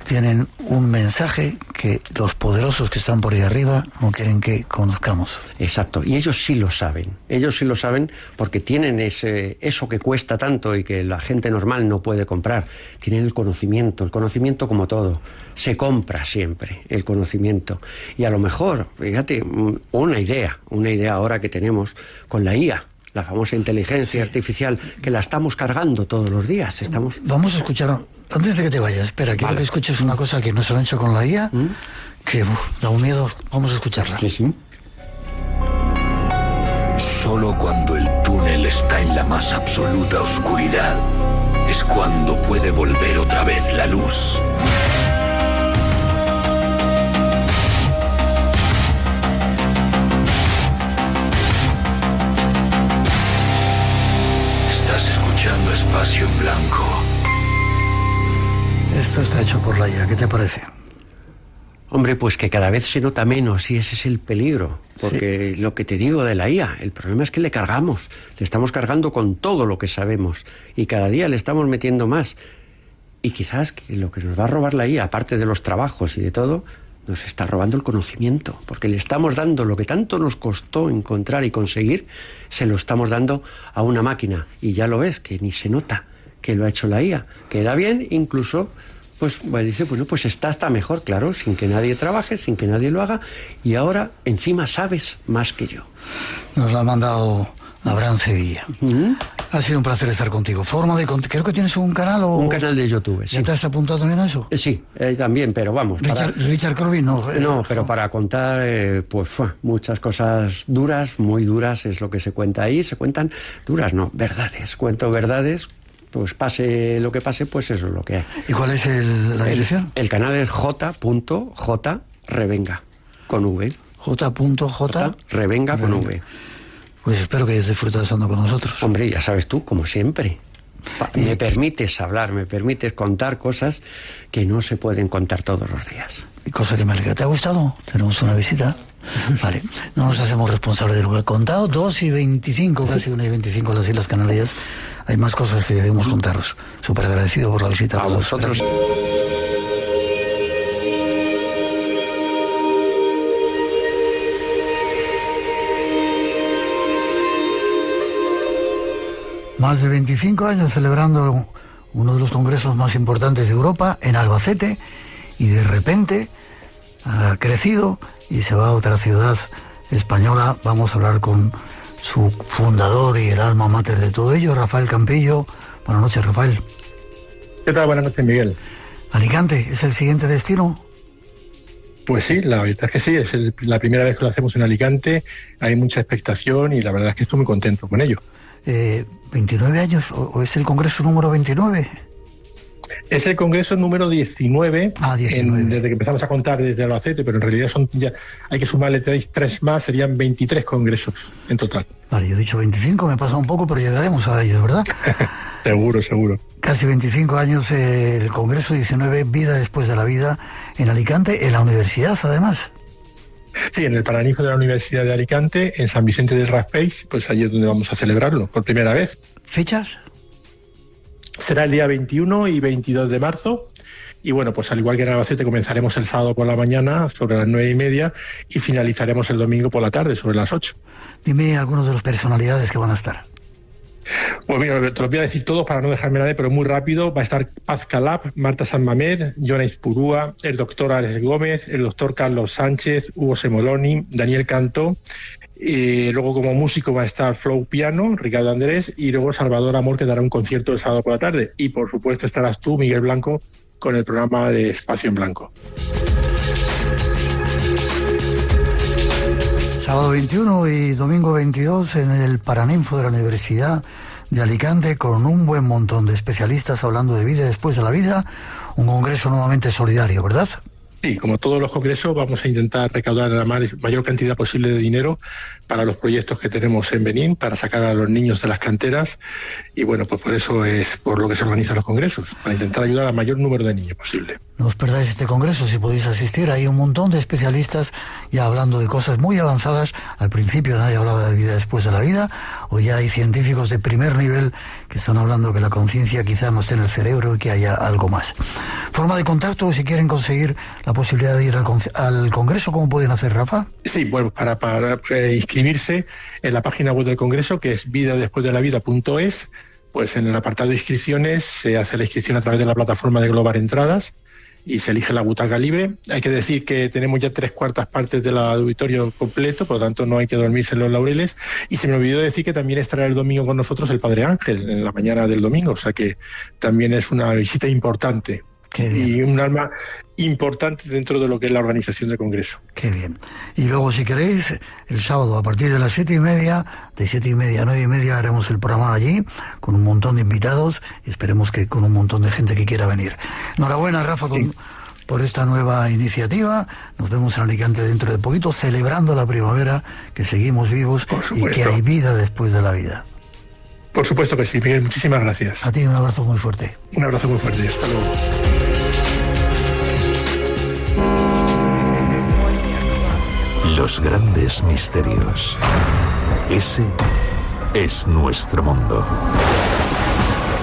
tienen un mensaje que los poderosos que están por ahí arriba no quieren que conozcamos. Exacto, y ellos sí lo saben. Ellos sí lo saben porque tienen eso que cuesta tanto y que la gente normal no puede comprar. Tienen el conocimiento como todo. Se compra siempre el conocimiento. Y a lo mejor, fíjate, una idea ahora que tenemos con la IA, la famosa inteligencia artificial, que la estamos cargando todos los días. Vamos a escuchar, antes de que te vayas, espera, quiero que escuches una cosa que nos han hecho con la IA, que da un miedo. Vamos a escucharla. Sí. Solo cuando el túnel está en la más absoluta oscuridad es cuando puede volver otra vez la luz. Escuchando Espacio en Blanco. Esto está hecho por la IA, ¿qué te parece? Hombre, pues que cada vez se nota menos y ese es el peligro. Porque lo que te digo de la IA, el problema es que le estamos cargando con todo lo que sabemos y cada día le estamos metiendo más. Y quizás que lo que nos va a robar la IA, aparte de los trabajos y de todo, nos está robando el conocimiento, porque le estamos dando lo que tanto nos costó encontrar y conseguir, se lo estamos dando a una máquina. Y ya lo ves, que ni se nota que lo ha hecho la IA. Queda bien, incluso, pues dice, bueno, pues está hasta mejor, claro, sin que nadie trabaje, sin que nadie lo haga, y ahora encima sabes más que yo. Nos lo ha mandado Abraham Sevilla. Ha sido un placer estar contigo. Creo que tienes un canal o... Un canal de YouTube, sí. ¿Ya te has apuntado también a eso? Sí, también, pero vamos... Richard Corbin no. No, pero para contar, muchas cosas duras, muy duras, es lo que se cuenta ahí. Se cuentan duras, no, verdades. Cuento verdades, pues pase lo que pase, pues eso es lo que hay. ¿Y cuál es la dirección? El canal es j.revenga, con V. j.j. Revenga con V. Pues espero que hayas disfrutado estando con nosotros. Hombre, ya sabes tú, como siempre. Me permites hablar, me permites contar cosas que no se pueden contar todos los días. Y cosa que me alegra. ¿Te ha gustado? Tenemos una visita. Vale, no nos hacemos responsables del lugar contado. 2:25, casi 1:25 en las Islas Canarias. Hay más cosas que queremos contaros. Súper agradecido por la visita. A vosotros. Gracias. Más de 25 años celebrando uno de los congresos más importantes de Europa en Albacete, y de repente ha crecido y se va a otra ciudad española. Vamos a hablar con su fundador y el alma mater de todo ello, Rafael Campillo. Buenas noches, Rafael. ¿Qué tal? Buenas noches, Miguel. ¿Alicante es el siguiente destino? Pues sí, la verdad es que sí, es la primera vez que lo hacemos en Alicante, hay mucha expectación y la verdad es que estoy muy contento con ello. 29 años, ¿o es el congreso número 29? Es el congreso número 19, 19. Desde que empezamos a contar desde Albacete, pero en realidad hay que sumarle tres más, serían 23 congresos en total. Vale, yo he dicho 25, me pasa un poco, pero llegaremos a ellos, ¿verdad? Seguro. Casi 25 años, el congreso 19, Vida después de la vida, en Alicante, en la universidad además. Sí, en el Paraninfo de la Universidad de Alicante, en San Vicente del Raspeig, pues allí es donde vamos a celebrarlo, por primera vez. ¿Fechas? Será el día 21 y 22 de marzo. Y bueno, pues al igual que en Albacete comenzaremos el sábado por la mañana sobre las 9:30 y finalizaremos el domingo por la tarde sobre las 8. Dime algunos de las personalidades que van a estar. Pues mira, te lo voy a decir todos para no dejarme nadie, pero muy rápido. Va a estar Paz Calab, Marta San Mamed, Joana Purúa, el doctor Alex Gómez, el doctor Carlos Sánchez, Hugo Semoloni, Daniel Cantó. Luego como músico va a estar Flow Piano, Ricardo Andrés, y luego Salvador Amor, que dará un concierto el sábado por la tarde. Y por supuesto estarás tú, Miguel Blanco, con el programa de Espacio en Blanco. Sábado 21 y domingo 22 en el Paraninfo de la Universidad de Alicante, con un buen montón de especialistas hablando de vida después de la vida, un congreso nuevamente solidario, ¿verdad? Sí, como todos los congresos, vamos a intentar recaudar la mayor cantidad posible de dinero para los proyectos que tenemos en Benín, para sacar a los niños de las canteras, y bueno, pues por eso es por lo que se organizan los congresos, para intentar ayudar al mayor número de niños posible. No os perdáis este congreso si podéis asistir. Hay un montón de especialistas ya hablando de cosas muy avanzadas. Al principio nadie hablaba de vida después de la vida. Hoy ya hay científicos de primer nivel que están hablando que la conciencia quizá no esté en el cerebro y que haya algo más. Forma de contacto, si quieren conseguir la posibilidad de ir al congreso, ¿cómo pueden hacer, Rafa? Sí, bueno, para inscribirse en la página web del congreso, que es vidadespuesdelavida.es, pues en el apartado de inscripciones se hace la inscripción a través de la plataforma de Global Entradas y se elige la butaca libre. Hay que decir que tenemos ya 3/4 partes del auditorio completo, por lo tanto no hay que dormirse en los laureles. Y se me olvidó decir que también estará el domingo con nosotros el Padre Ángel, en la mañana del domingo, o sea que también es una visita importante. Y un alma importante dentro de lo que es la organización del Congreso. Qué bien. Y luego, si queréis, el sábado a partir de las 7:30, de 7:30 a 9:30 haremos el programa allí, con un montón de invitados, y esperemos que con un montón de gente que quiera venir. Enhorabuena, Rafa, por esta nueva iniciativa. Nos vemos en Alicante dentro de poquito, celebrando la primavera, que seguimos vivos y que hay vida después de la vida. Por supuesto que sí, Miguel, muchísimas gracias. A ti un abrazo muy fuerte. Un abrazo muy fuerte, hasta luego. Los grandes misterios. Ese es nuestro mundo.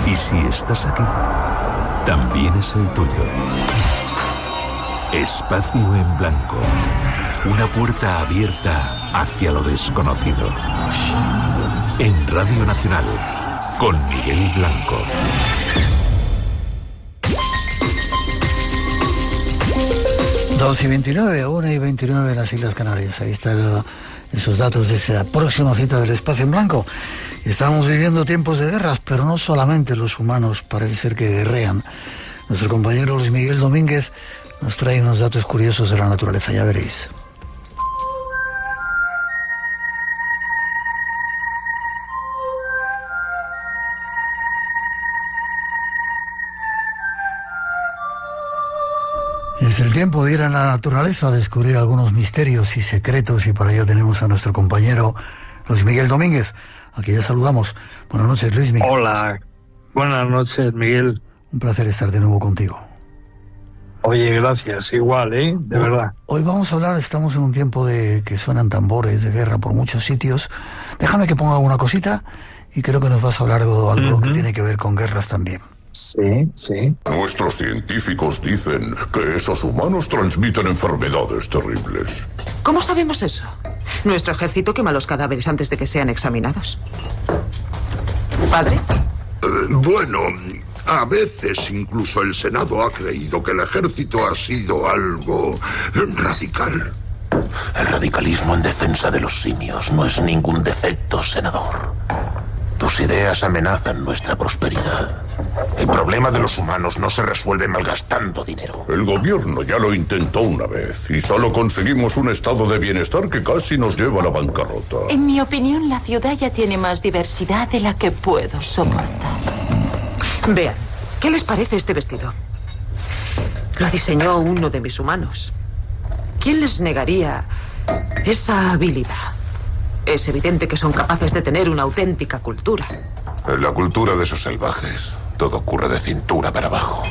Y si estás aquí, también es el tuyo. Espacio en Blanco. Una puerta abierta hacia lo desconocido. En Radio Nacional, con Miguel Blanco. Dos y 29, 1:29 en las Islas Canarias. Ahí están esos datos de esa próxima cita del Espacio en Blanco. Estamos viviendo tiempos de guerras, pero no solamente los humanos parece ser que guerrean. Nuestro compañero Luis Miguel Domínguez nos trae unos datos curiosos de la naturaleza, ya veréis. Es el tiempo de ir a la naturaleza a descubrir algunos misterios y secretos, y para ello tenemos a nuestro compañero Luis Miguel Domínguez, a quien ya saludamos. Buenas noches, Luis Miguel. Hola, buenas noches, Miguel. Un placer estar de nuevo contigo. Oye, gracias, igual, de verdad. Hoy vamos a hablar, estamos en un tiempo de que suenan tambores de guerra por muchos sitios. Déjame que ponga alguna cosita y creo que nos vas a hablar de algo que tiene que ver con guerras también. Sí, sí. Nuestros científicos dicen que esos humanos transmiten enfermedades terribles. ¿Cómo sabemos eso? Nuestro ejército quema los cadáveres antes de que sean examinados. ¿Padre? Bueno, a veces incluso el Senado ha creído que el ejército ha sido algo radical. El radicalismo en defensa de los simios no es ningún defecto, senador. Tus ideas amenazan nuestra prosperidad. El problema de los humanos no se resuelve malgastando dinero. El gobierno ya lo intentó una vez y solo conseguimos un estado de bienestar que casi nos lleva a la bancarrota. En mi opinión, la ciudad ya tiene más diversidad de la que puedo soportar. Vean, ¿qué les parece este vestido? Lo diseñó uno de mis humanos. ¿Quién les negaría esa habilidad? Es evidente que son capaces de tener una auténtica cultura. En la cultura de esos salvajes, todo ocurre de cintura para abajo.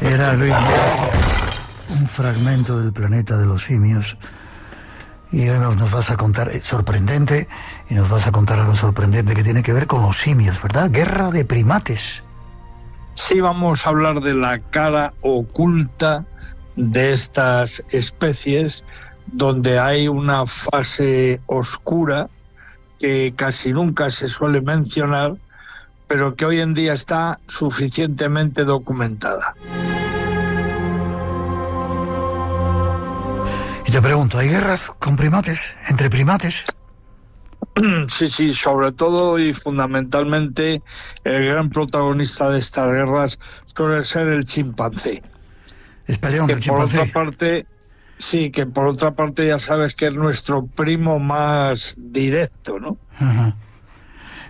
Era Luis Miguel, un fragmento del planeta de los simios. Y hoy nos vas a contar, sorprendente, y nos vas a contar algo sorprendente que tiene que ver con los simios, ¿verdad? Guerra de primates. Sí, vamos a hablar de la cara oculta de estas especies donde hay una fase oscura que casi nunca se suele mencionar, pero que hoy en día está suficientemente documentada. Y te pregunto, ¿hay guerras con primates, entre primates? Sí, sobre todo y fundamentalmente el gran protagonista de estas guerras suele ser el chimpancé. Es peleón el chimpancé. Por otra parte ya sabes que es nuestro primo más directo, ¿no? Ajá.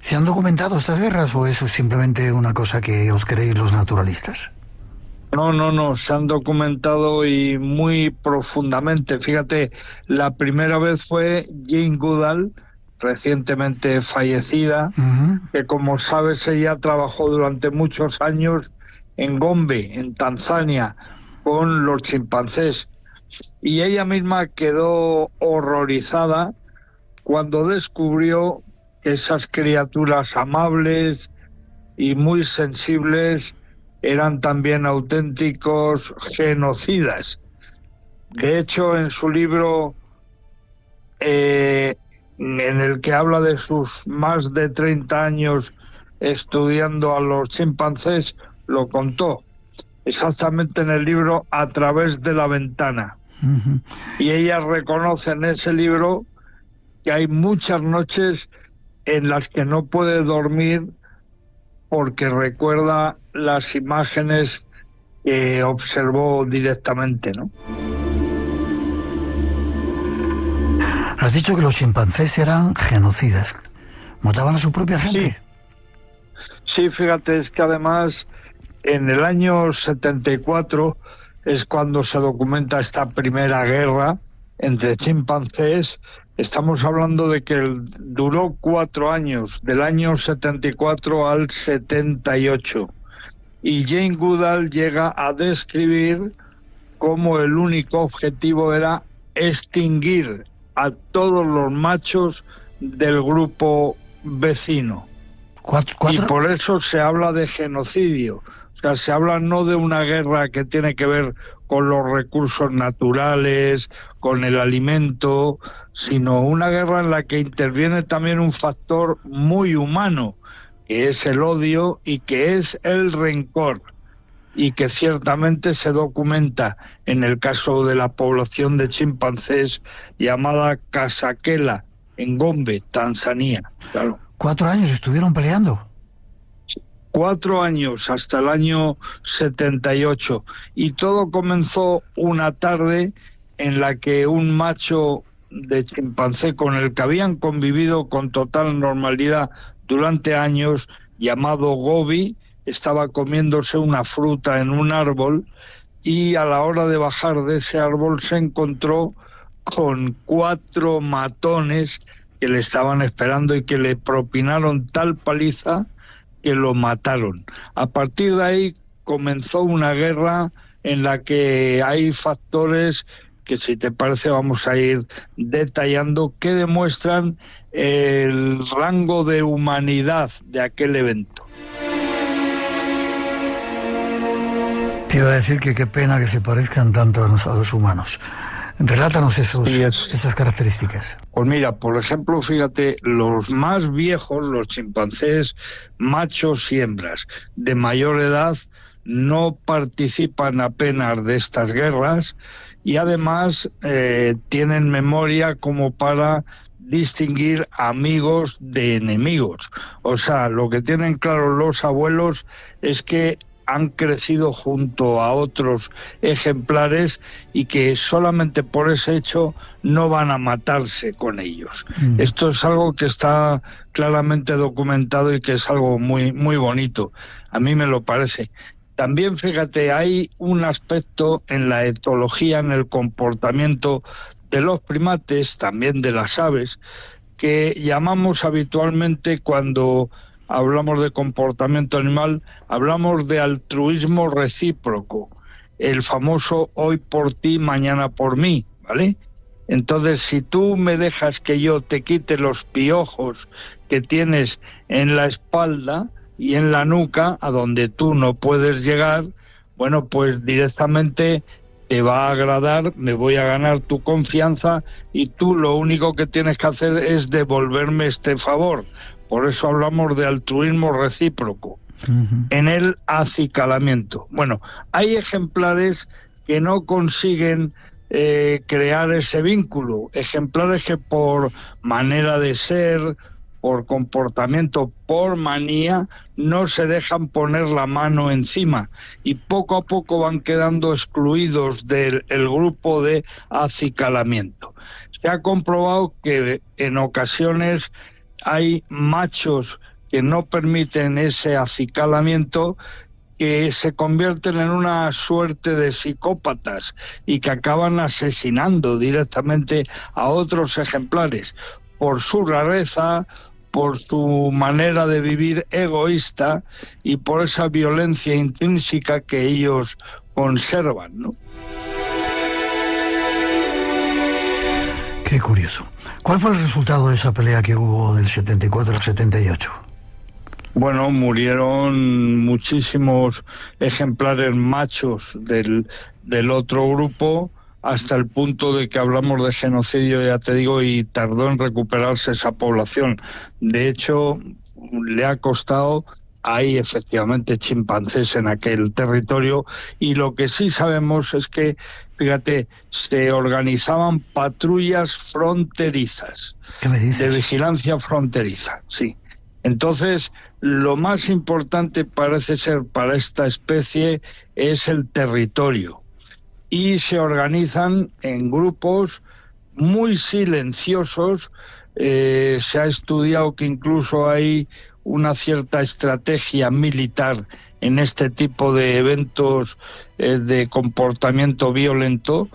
¿Se han documentado estas guerras o eso es simplemente una cosa que os creéis los naturalistas? No, se han documentado y muy profundamente. Fíjate, la primera vez fue Jane Goodall, recientemente fallecida, que como sabes ella trabajó durante muchos años en Gombe, en Tanzania, con los chimpancés. Y ella misma quedó horrorizada cuando descubrió que esas criaturas amables y muy sensibles eran también auténticos genocidas. De hecho, en su libro, en el que habla de sus más de 30 años estudiando a los chimpancés, lo contó exactamente en el libro A través de la ventana. Y ella reconoce en ese libro que hay muchas noches en las que no puede dormir porque recuerda las imágenes que observó directamente, ¿no? Has dicho que los chimpancés eran genocidas. ¿Mataban a su propia gente? Sí, fíjate, es que además en el año 74 es cuando se documenta esta primera guerra entre chimpancés. Estamos hablando de que duró 4 años, del año 74 al 78. Y Jane Goodall llega a describir cómo el único objetivo era extinguir a todos los machos del grupo vecino. Y por eso se habla de genocidio. O sea, se habla no de una guerra que tiene que ver con los recursos naturales, con el alimento, sino una guerra en la que interviene también un factor muy humano, que es el odio y que es el rencor, y que ciertamente se documenta en el caso de la población de chimpancés llamada Casakela, en Gombe, Tanzania. Claro. 4 años estuvieron peleando. 4 años, hasta el año 78. Y todo comenzó una tarde en la que un macho de chimpancé con el que habían convivido con total normalidad durante años, llamado Gobi, estaba comiéndose una fruta en un árbol y a la hora de bajar de ese árbol se encontró con 4 matones que le estaban esperando y que le propinaron tal paliza que lo mataron. A partir de ahí comenzó una guerra en la que hay factores que, si te parece, vamos a ir detallando, que demuestran el rango de humanidad de aquel evento. Te iba a decir que qué pena que se parezcan tanto a los humanos. Relátanos esas características. Pues mira, por ejemplo, fíjate, los más viejos, los chimpancés, machos y hembras de mayor edad, no participan apenas de estas guerras y además tienen memoria como para distinguir amigos de enemigos. O sea, lo que tienen claro los abuelos es que han crecido junto a otros ejemplares y que solamente por ese hecho no van a matarse con ellos. Esto es algo que está claramente documentado y que es algo muy, muy bonito. A mí me lo parece. También, fíjate, hay un aspecto en la etología, en el comportamiento de los primates, también de las aves, que llamamos habitualmente, cuando hablamos de comportamiento animal, hablamos de altruismo recíproco, el famoso hoy por ti, mañana por mí, ¿vale? Entonces, si tú me dejas que yo te quite los piojos que tienes en la espalda y en la nuca, a donde tú no puedes llegar, bueno, pues directamente te va a agradar, me voy a ganar tu confianza y tú lo único que tienes que hacer es devolverme este favor. Por eso hablamos de altruismo recíproco. En el acicalamiento. Bueno, hay ejemplares que no consiguen crear ese vínculo, ejemplares que por manera de ser, por comportamiento, por manía, no se dejan poner la mano encima y poco a poco van quedando excluidos del grupo de acicalamiento. Se ha comprobado que en ocasiones hay machos que no permiten ese acicalamiento, que se convierten en una suerte de psicópatas y que acaban asesinando directamente a otros ejemplares por su rareza, por su manera de vivir egoísta y por esa violencia intrínseca que ellos conservan, ¿no? Qué curioso. ¿Cuál fue el resultado de esa pelea que hubo del 74 al 78? Bueno, murieron muchísimos ejemplares machos del otro grupo, hasta el punto de que hablamos de genocidio, ya te digo, y tardó en recuperarse esa población. De hecho, le ha costado. Hay efectivamente chimpancés en aquel territorio y lo que sí sabemos es que, fíjate, se organizaban patrullas fronterizas. ¿Qué me dices? De vigilancia fronteriza, sí. Entonces, lo más importante parece ser para esta especie es el territorio. Y se organizan en grupos muy silenciosos. Se ha estudiado que incluso hay una cierta estrategia militar en este tipo de eventos de comportamiento violento,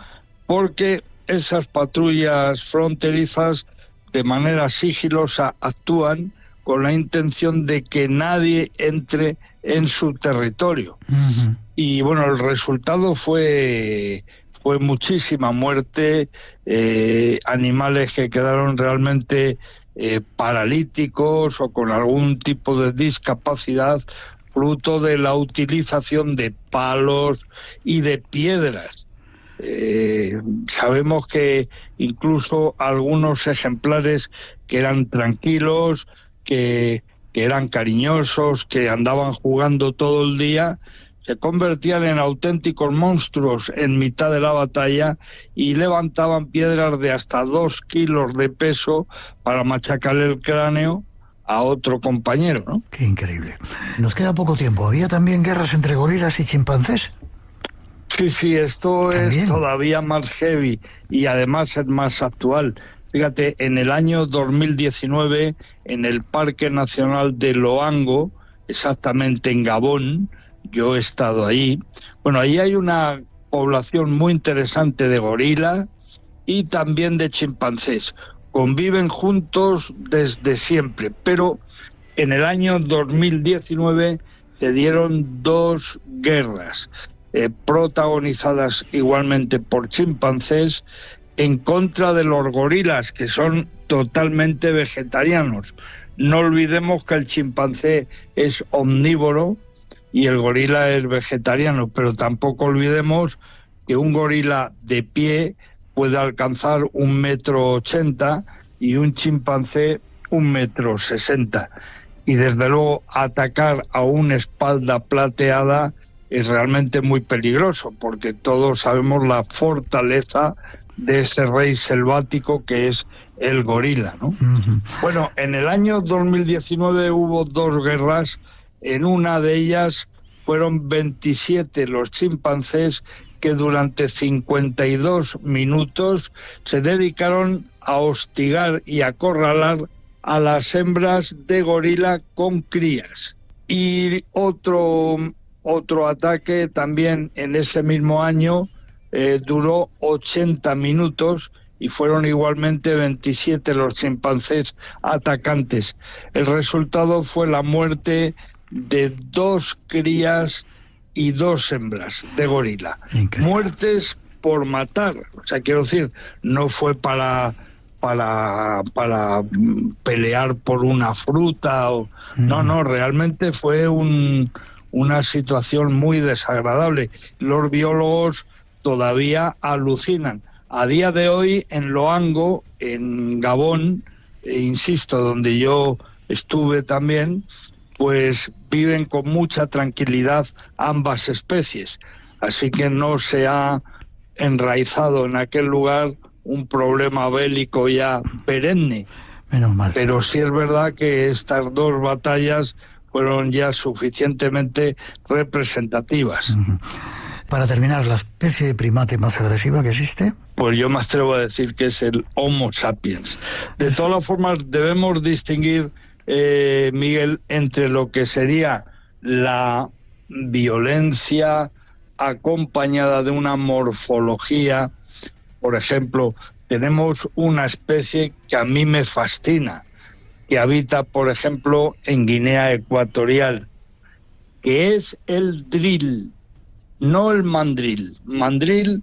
porque esas patrullas fronterizas de manera sigilosa actúan con la intención de que nadie entre en su territorio. Y bueno, el resultado fue muchísima muerte, animales que quedaron realmente paralíticos o con algún tipo de discapacidad, fruto de la utilización de palos y de piedras. Sabemos que incluso algunos ejemplares que eran tranquilos, que eran cariñosos, que andaban jugando todo el día, se convertían en auténticos monstruos en mitad de la batalla y levantaban piedras de hasta 2 kilos de peso para machacarle el cráneo a otro compañero, ¿no? Qué increíble. Nos queda poco tiempo. ¿Había también guerras entre gorilas y chimpancés? Sí, esto ¿También? Es todavía más heavy y además es más actual. Fíjate, en el año 2019, en el Parque Nacional de Loango, exactamente en Gabón, yo he estado ahí. Bueno, ahí hay una población muy interesante de gorila y también de chimpancés. Conviven juntos desde siempre, pero en el año 2019 se dieron 2 guerras protagonizadas igualmente por chimpancés en contra de los gorilas, que son totalmente vegetarianos. No olvidemos que el chimpancé es omnívoro y el gorila es vegetariano, pero tampoco olvidemos que un gorila de pie puede alcanzar 1,80 m y un chimpancé 1,60 m. Y desde luego atacar a una espalda plateada es realmente muy peligroso, porque todos sabemos la fortaleza de ese rey selvático que es el gorila, ¿no? Bueno, en el año 2019 hubo 2 guerras. En una de ellas fueron 27 los chimpancés que durante 52 minutos se dedicaron a hostigar y acorralar a las hembras de gorila con crías. Y otro ataque también en ese mismo año duró 80 minutos y fueron igualmente 27 los chimpancés atacantes. El resultado fue la muerte de 2 crías y 2 hembras de gorila. Increíble. Muertes por matar, o sea, quiero decir, no fue para pelear por una fruta o no, realmente fue una situación muy desagradable. Los biólogos todavía alucinan. A día de hoy, en Loango, en Gabón, insisto, donde yo estuve también, pues viven con mucha tranquilidad ambas especies. Así que no se ha enraizado en aquel lugar un problema bélico ya perenne. Menos mal. Pero sí es verdad que estas dos batallas fueron ya suficientemente representativas. Para terminar, ¿la especie de primate más agresiva que existe? Pues yo me atrevo a decir que es el Homo sapiens. De todas formas, debemos distinguir, Miguel, entre lo que sería la violencia acompañada de una morfología. Por ejemplo, tenemos una especie que a mí me fascina, que habita, por ejemplo, en Guinea Ecuatorial, que es el drill, no el mandril. Mandril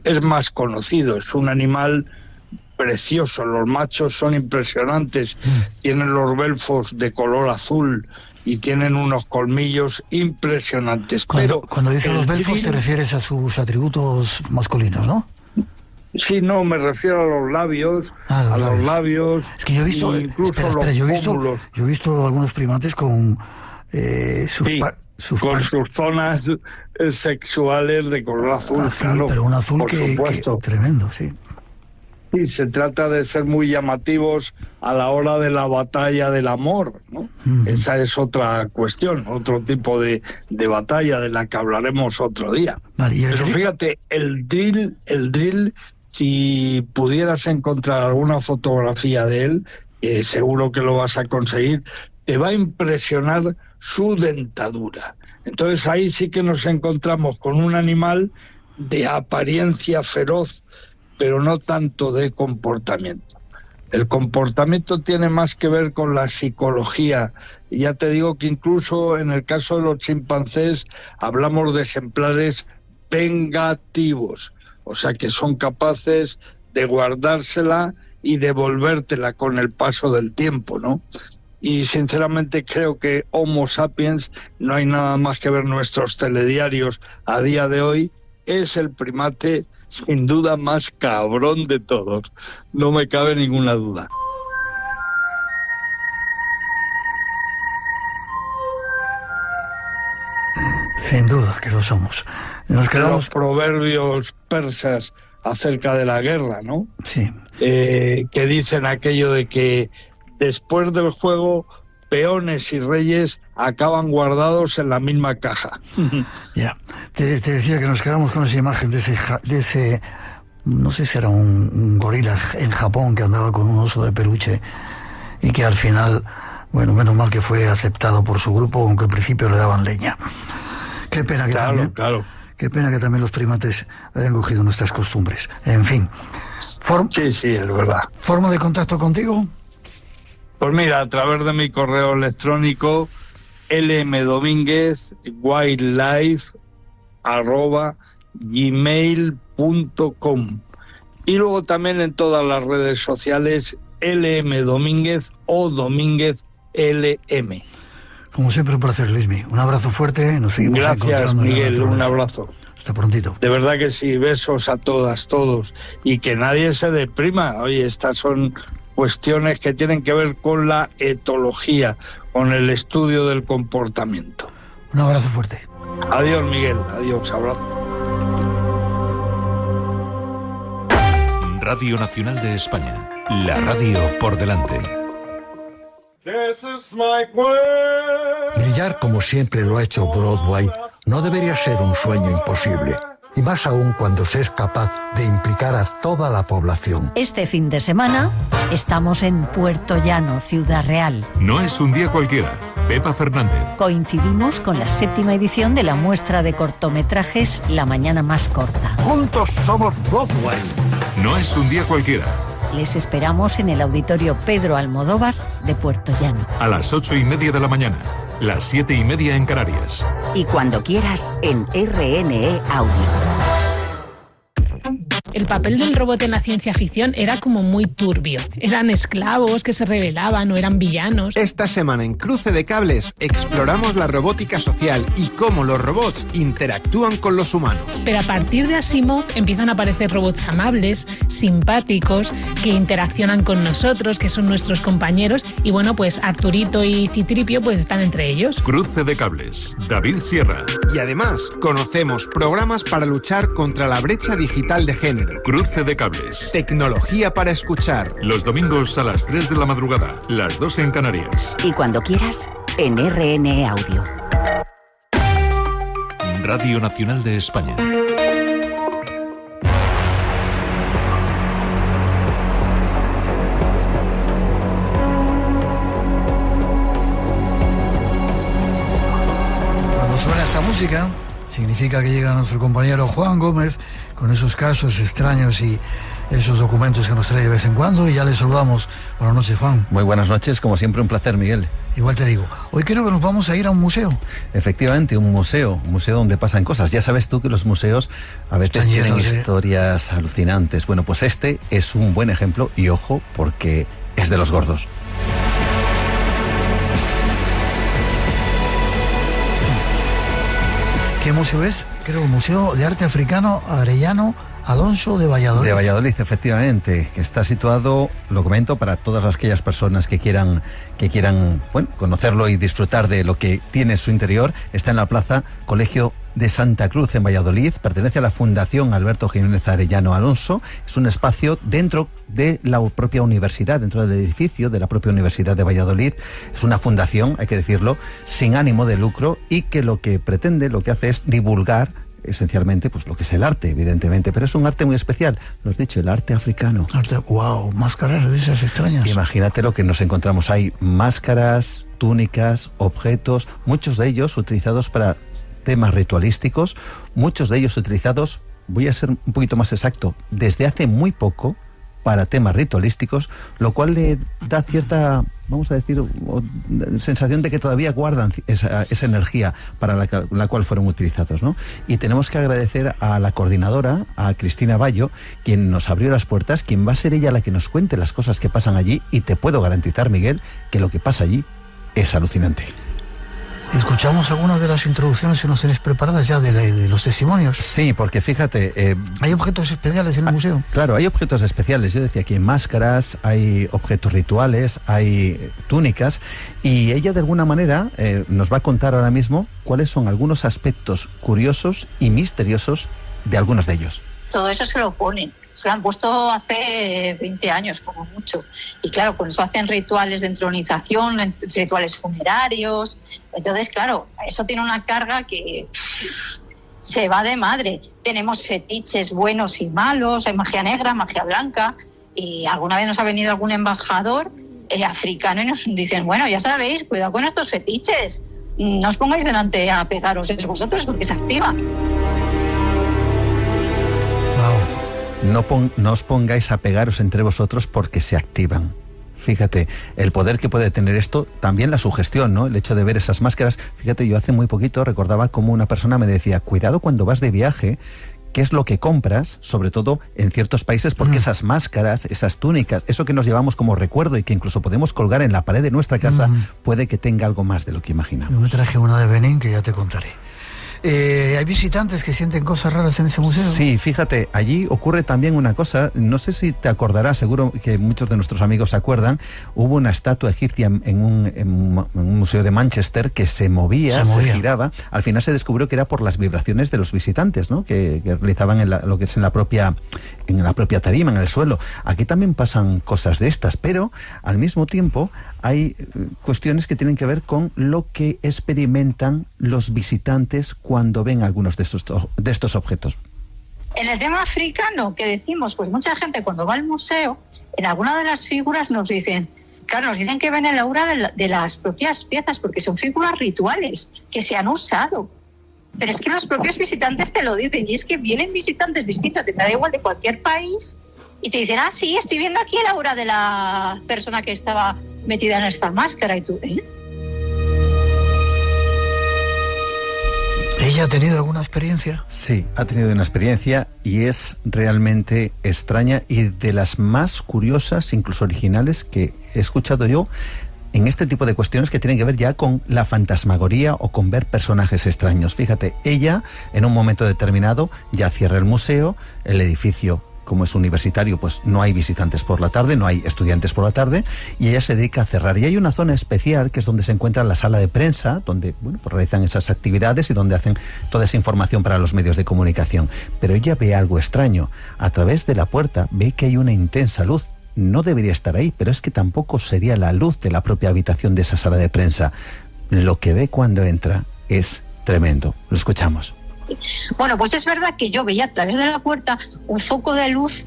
es más conocido, es un animal precioso, los machos son impresionantes, tienen los belfos de color azul y tienen unos colmillos impresionantes. Cuando dices los belfos te refieres a sus atributos masculinos, ¿no? Sí, no, me refiero a los labios, los labios. Es que yo he visto, incluso yo pómulos. he visto algunos primates con sus zonas sexuales de color azul, claro, pero un azul por supuesto. Tremendo, sí. Sí, se trata de ser muy llamativos a la hora de la batalla del amor, ¿no? Esa es otra cuestión, otro tipo de batalla de la que hablaremos otro día. Pero fíjate, el drill, si pudieras encontrar alguna fotografía de él, seguro que lo vas a conseguir, te va a impresionar su dentadura. Entonces ahí sí que nos encontramos con un animal de apariencia feroz, pero no tanto de comportamiento. El comportamiento tiene más que ver con la psicología. Y ya te digo que incluso en el caso de los chimpancés hablamos de ejemplares vengativos, o sea que son capaces de guardársela y devolvértela con el paso del tiempo, ¿no? Y sinceramente creo que Homo sapiens, no hay nada más que ver nuestros telediarios a día de hoy, es el primate sin duda más cabrón de todos. No me cabe ninguna duda. Sin duda que lo somos. Nos quedamos... Los proverbios persas acerca de la guerra, ¿no? Sí. Que dicen aquello de que después del juego peones y reyes acaban guardados en la misma caja. Ya, te decía que nos quedamos con esa imagen de ese no sé si era un gorila en Japón que andaba con un oso de peluche y que al final, bueno, menos mal que fue aceptado por su grupo, aunque al principio le daban leña. Qué pena que qué pena que también los primates hayan cogido nuestras costumbres. En fin. Sí, es verdad. ¿Forma de contacto contigo? Pues mira, a través de mi correo electrónico lmdominguez@gmail.com y luego también en todas las redes sociales lmdominguez o Domínguez LM. Como siempre, un placer, Luismi. Un abrazo fuerte. Nos seguimos encontrando. Gracias, Miguel. Un abrazo. Hasta prontito. De verdad que sí. Besos a todas, todos. Y que nadie se deprima. Oye, estas son cuestiones que tienen que ver con la etología, con el estudio del comportamiento. Un abrazo fuerte. Adiós, Miguel. Adiós. Abrazo. Radio Nacional de España. La radio por delante. Brillar como siempre lo ha hecho Broadway no debería ser un sueño imposible, y más aún cuando se es capaz de implicar a toda la población. Este fin de semana estamos en Puerto Llano, Ciudad Real. No es un día cualquiera. Pepa Fernández. Coincidimos con la 7ª edición de la muestra de cortometrajes La Mañana Más Corta. Juntos somos Broadway. No es un día cualquiera. Les esperamos en el Auditorio Pedro Almodóvar de Puerto Llano. A las 8:30 de la mañana, las 7:30 en Canarias. Y cuando quieras en RNE Audio. el papel del robot en la ciencia ficción era como muy turbio. Eran esclavos que se rebelaban o eran villanos. Esta semana en Cruce de Cables exploramos la robótica social y cómo los robots interactúan con los humanos. Pero a partir de Asimov empiezan a aparecer robots amables, simpáticos, que interaccionan con nosotros, que son nuestros compañeros, y bueno, pues Arturito y Citripio pues están entre ellos. Cruce de Cables, David Sierra. Y además conocemos programas para luchar contra la brecha digital de género. Cruce de Cables. Tecnología para escuchar. Los domingos a las 3 de la madrugada, las 2 en Canarias. Y cuando quieras, en RN Audio. Radio Nacional de España. Cuando suena esta música, significa que llega nuestro compañero Juan Gómez con esos casos extraños y esos documentos que nos trae de vez en cuando, y ya le saludamos. Buenas noches, Juan. Muy buenas noches, como siempre un placer, Miguel. Igual te digo, hoy creo que nos vamos a ir a un museo. Efectivamente, un museo donde pasan cosas. Ya sabes tú que los museos a veces tienen historias alucinantes. Bueno, pues este es un buen ejemplo, y ojo, porque es de los gordos. ¿Qué museo es? Creo que Museo de Arte Africano Arellano Alonso de Valladolid. De Valladolid, efectivamente, que está situado, lo comento, para todas aquellas personas que quieran bueno, conocerlo y disfrutar de lo que tiene en su interior. Está en la Plaza Colegio de Santa Cruz, en Valladolid. Pertenece a la Fundación Alberto Jiménez Arellano Alonso. Es un espacio dentro de la propia universidad, dentro del edificio de la propia Universidad de Valladolid. Es una fundación, hay que decirlo, sin ánimo de lucro, y que lo que pretende, lo que hace es divulgar esencialmente pues lo que es el arte, evidentemente, pero es un arte muy especial, lo has dicho, el arte africano. Arte, wow, máscaras de esas extrañas. Imagínate lo que nos encontramos. Hay máscaras, túnicas, objetos, muchos de ellos utilizados para temas ritualísticos, muchos de ellos utilizados, voy a ser un poquito más exacto, desde hace muy poco para temas ritualísticos, lo cual le da cierta, vamos a decir, sensación de que todavía guardan esa energía para la cual fueron utilizados, ¿no? Y tenemos que agradecer a la coordinadora, a Cristina Bayo, quien nos abrió las puertas, quien va a ser ella la que nos cuente las cosas que pasan allí, y te puedo garantizar, Miguel, que lo que pasa allí es alucinante. ¿Escuchamos algunas de las introducciones que nos tenéis preparadas ya de los testimonios? Sí, porque fíjate... ¿hay objetos especiales en el museo? Claro, hay objetos especiales. Yo decía que hay máscaras, hay objetos rituales, hay túnicas, y ella de alguna manera nos va a contar ahora mismo cuáles son algunos aspectos curiosos y misteriosos de algunos de ellos. Todo eso se lo ponen. Se lo han puesto hace 20 años, como mucho. Y claro, con eso hacen rituales de entronización, rituales funerarios. Entonces, claro, eso tiene una carga que se va de madre. Tenemos fetiches buenos y malos, hay magia negra, magia blanca. Y alguna vez nos ha venido algún embajador africano y nos dicen, bueno, ya sabéis, cuidado con estos fetiches. No os pongáis delante a pegaros entre vosotros porque se activa. No os pongáis a pegaros entre vosotros porque se activan. Fíjate, el poder que puede tener esto, también la sugestión, ¿no? El hecho de ver esas máscaras. Fíjate, yo hace muy poquito recordaba cómo una persona me decía, cuidado cuando vas de viaje, qué es lo que compras, sobre todo en ciertos países, porque esas máscaras, esas túnicas, eso que nos llevamos como recuerdo y que incluso podemos colgar en la pared de nuestra casa, puede que tenga algo más de lo que imaginamos. Yo me traje una de Benín que ya te contaré. ¿Hay visitantes que sienten cosas raras en ese museo? Sí, fíjate, allí ocurre también una cosa, no sé si te acordarás, seguro que muchos de nuestros amigos se acuerdan, hubo una estatua egipcia en un museo de Manchester que se movía, se giraba, al final se descubrió que era por las vibraciones de los visitantes, ¿no? que realizaban lo que es en la propia tarima, en el suelo. Aquí también pasan cosas de estas, pero al mismo tiempo hay cuestiones que tienen que ver con lo que experimentan los visitantes cuando ven algunos de estos objetos. En el tema africano que decimos, pues mucha gente cuando va al museo, en alguna de las figuras nos dicen que ven el aura de las propias piezas, porque son figuras rituales que se han usado. Pero es que los propios visitantes te lo dicen, y es que vienen visitantes distintos, te da igual, de cualquier país, y te dicen, sí, estoy viendo aquí el aura de la persona que estaba metida en esta máscara, y tú, ¿Ella ha tenido alguna experiencia? Sí, ha tenido una experiencia y es realmente extraña y de las más curiosas, incluso originales, que he escuchado yo en este tipo de cuestiones que tienen que ver ya con la fantasmagoría o con ver personajes extraños. Fíjate, ella en un momento determinado ya cierra el museo, el edificio, como es universitario, pues no hay visitantes por la tarde, no hay estudiantes por la tarde, y ella se dedica a cerrar. Y hay una zona especial que es donde se encuentra la sala de prensa, donde pues realizan esas actividades y donde hacen toda esa información para los medios de comunicación. Pero ella ve algo extraño. A través de la puerta ve que hay una intensa luz. No debería estar ahí, pero es que tampoco sería la luz de la propia habitación de esa sala de prensa. Lo que ve cuando entra es tremendo. Lo escuchamos. Bueno, pues es verdad que yo veía a través de la puerta un foco de luz,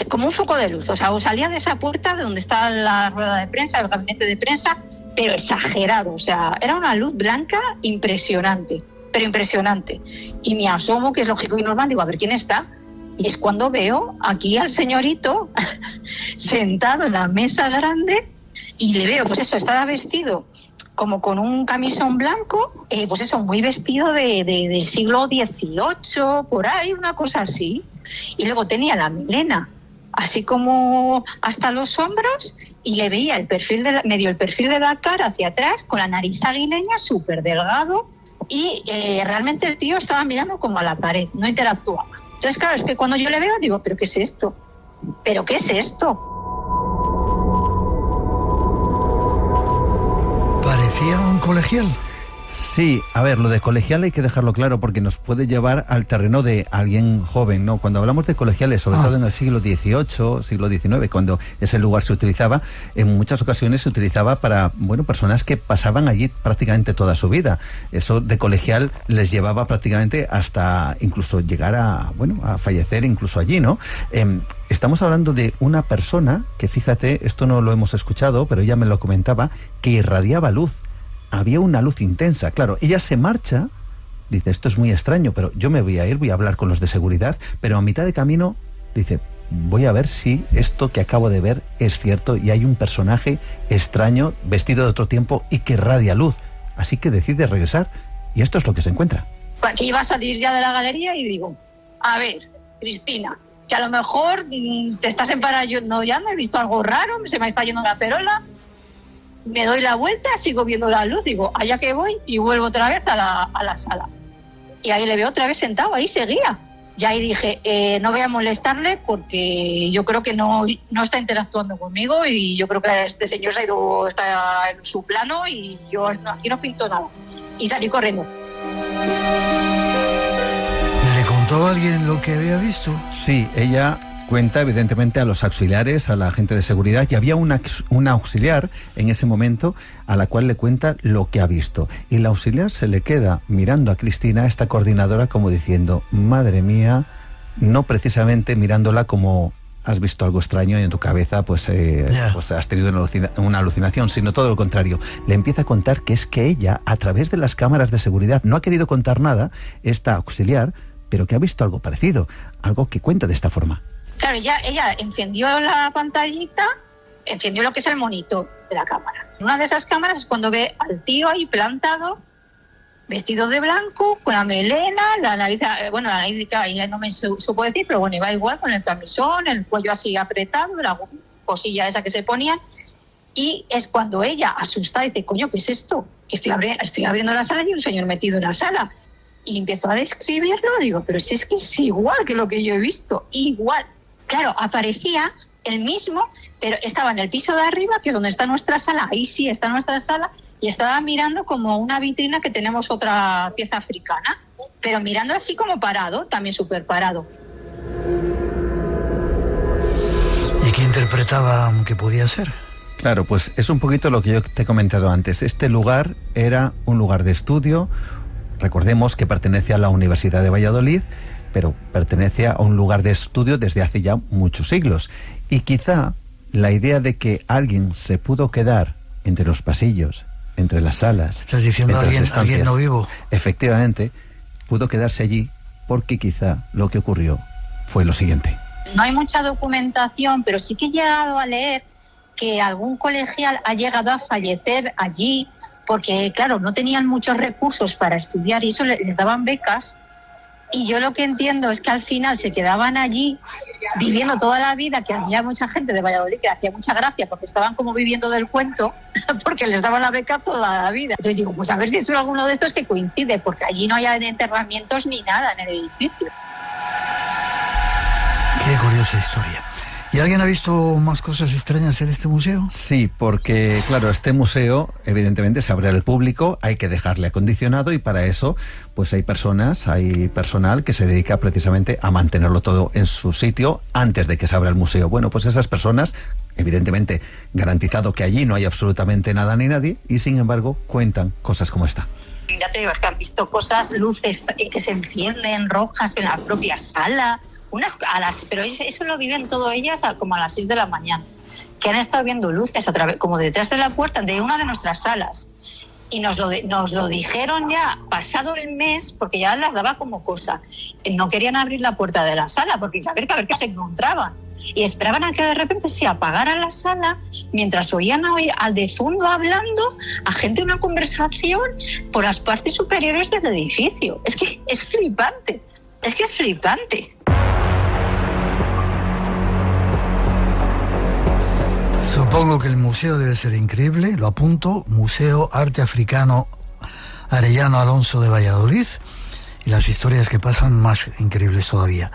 como un foco de luz, o sea, salía de esa puerta de donde está la rueda de prensa, el gabinete de prensa, pero exagerado, o sea, era una luz blanca impresionante, pero impresionante. Y me asomo, que es lógico y normal, digo, a ver quién está, y es cuando veo aquí al señorito sentado en la mesa grande y le veo, pues eso, estaba vestido como con un camisón blanco, pues eso, muy vestido del siglo XVIII, por ahí, una cosa así. Y luego tenía la melena, así como hasta los hombros, y le veía el perfil medio el perfil de la cara hacia atrás, con la nariz aguileña, súper delgado, y realmente el tío estaba mirando como a la pared, no interactuaba. Entonces, claro, es que cuando yo le veo, digo, ¿pero qué es esto? ¿Pero qué es esto? ¿Parecía un colegial? Sí, a ver, lo de colegial hay que dejarlo claro porque nos puede llevar al terreno de alguien joven, ¿no? Cuando hablamos de colegiales, sobre todo en el siglo XVIII, siglo XIX, cuando ese lugar se utilizaba, en muchas ocasiones se utilizaba para, bueno, personas que pasaban allí prácticamente toda su vida. Eso de colegial les llevaba prácticamente hasta incluso llegar a, bueno, a fallecer incluso allí, ¿no? Estamos hablando de una persona que, fíjate, esto no lo hemos escuchado, pero ella me lo comentaba, que irradiaba luz. Había una luz intensa. Claro, ella se marcha, dice, esto es muy extraño, pero yo me voy a ir, voy a hablar con los de seguridad, pero a mitad de camino dice, voy a ver si esto que acabo de ver es cierto y hay un personaje extraño, vestido de otro tiempo y que irradia luz. Así que decide regresar y esto es lo que se encuentra. Aquí iba a salir ya de la galería y digo, a ver, Cristina, que a lo mejor te estás emparanoiando, he visto algo raro, se me está yendo la perola, me doy la vuelta, sigo viendo la luz, digo, allá que voy, y vuelvo otra vez a la sala. Y ahí le veo otra vez sentado, ahí seguía. Ya ahí dije, no voy a molestarle porque yo creo que no está interactuando conmigo y yo creo que este señor está en su plano y yo aquí no pinto nada. Y salí corriendo. ¿Le contó a alguien lo que había visto? Sí, ella cuenta evidentemente a los auxiliares, a la gente de seguridad, y había una auxiliar en ese momento a la cual le cuenta lo que ha visto. Y la auxiliar se le queda mirando a Cristina, esta coordinadora, como diciendo, madre mía, no precisamente mirándola como has visto algo extraño y en tu cabeza pues has tenido una alucinación, sino todo lo contrario. Le empieza a contar que es que ella, a través de las cámaras de seguridad, no ha querido contar nada, esta auxiliar, pero que ha visto algo parecido, algo que cuenta de esta forma. Claro, ella encendió la pantallita, encendió lo que es el monitor de la cámara. Una de esas cámaras es cuando ve al tío ahí plantado, vestido de blanco, con la melena, la nariz ahí no me supo decir, pero bueno, iba igual con el camisón, el cuello así apretado, la cosilla esa que se ponía, y es cuando ella, asustada, dice, coño, ¿qué es esto? Que estoy abriendo la sala y un señor metido en la sala. Y empezó a describirlo, digo, pero si es que es igual que lo que yo he visto, igual. Claro, aparecía el mismo, pero estaba en el piso de arriba, que es donde está nuestra sala, ahí sí está nuestra sala, y estaba mirando como una vitrina que tenemos otra pieza africana, pero mirando así como parado, también súper parado. ¿Y qué interpretaba que podía ser? Claro, pues es un poquito lo que yo te he comentado antes. Este lugar era un lugar de estudio, recordemos que pertenece a la Universidad de Valladolid, pero pertenece a un lugar de estudio desde hace ya muchos siglos. Y quizá la idea de que alguien se pudo quedar entre los pasillos, entre las salas... ¿Estás diciendo alguien no vivo? Efectivamente, pudo quedarse allí porque quizá lo que ocurrió fue lo siguiente. No hay mucha documentación, pero sí que he llegado a leer que algún colegial ha llegado a fallecer allí porque claro, no tenían muchos recursos para estudiar y eso les daban becas, y yo lo que entiendo es que al final se quedaban allí viviendo toda la vida, que había mucha gente de Valladolid que hacía mucha gracia porque estaban como viviendo del cuento, porque les daban la beca toda la vida. Entonces digo, pues a ver si es alguno de estos que coincide, porque allí no hay enterramientos ni nada en el edificio. Qué curiosa historia. ¿Y alguien ha visto más cosas extrañas en este museo? Sí, porque claro, este museo evidentemente se abre al público, hay que dejarle acondicionado y para eso pues hay personal que se dedica precisamente a mantenerlo todo en su sitio antes de que se abra el museo. Bueno, pues esas personas, evidentemente garantizado que allí no hay absolutamente nada ni nadie, y sin embargo cuentan cosas como esta. Ya te digo, es que han visto cosas, luces que se encienden rojas en la propia sala, pero eso lo viven todas ellas como a las 6 de la mañana, que han estado viendo luces otra vez, como detrás de la puerta de una de nuestras salas. Y nos lo dijeron ya pasado el mes, porque ya las daba como cosa. No querían abrir la puerta de la sala, porque a ver qué se encontraban. Y esperaban a que de repente se apagara la sala, mientras oían al de fondo hablando a gente en una conversación por las partes superiores del edificio. Es que es flipante. Supongo que el museo debe ser increíble, lo apunto, Museo Arte Africano Arellano Alonso de Valladolid, y las historias que pasan más increíbles todavía.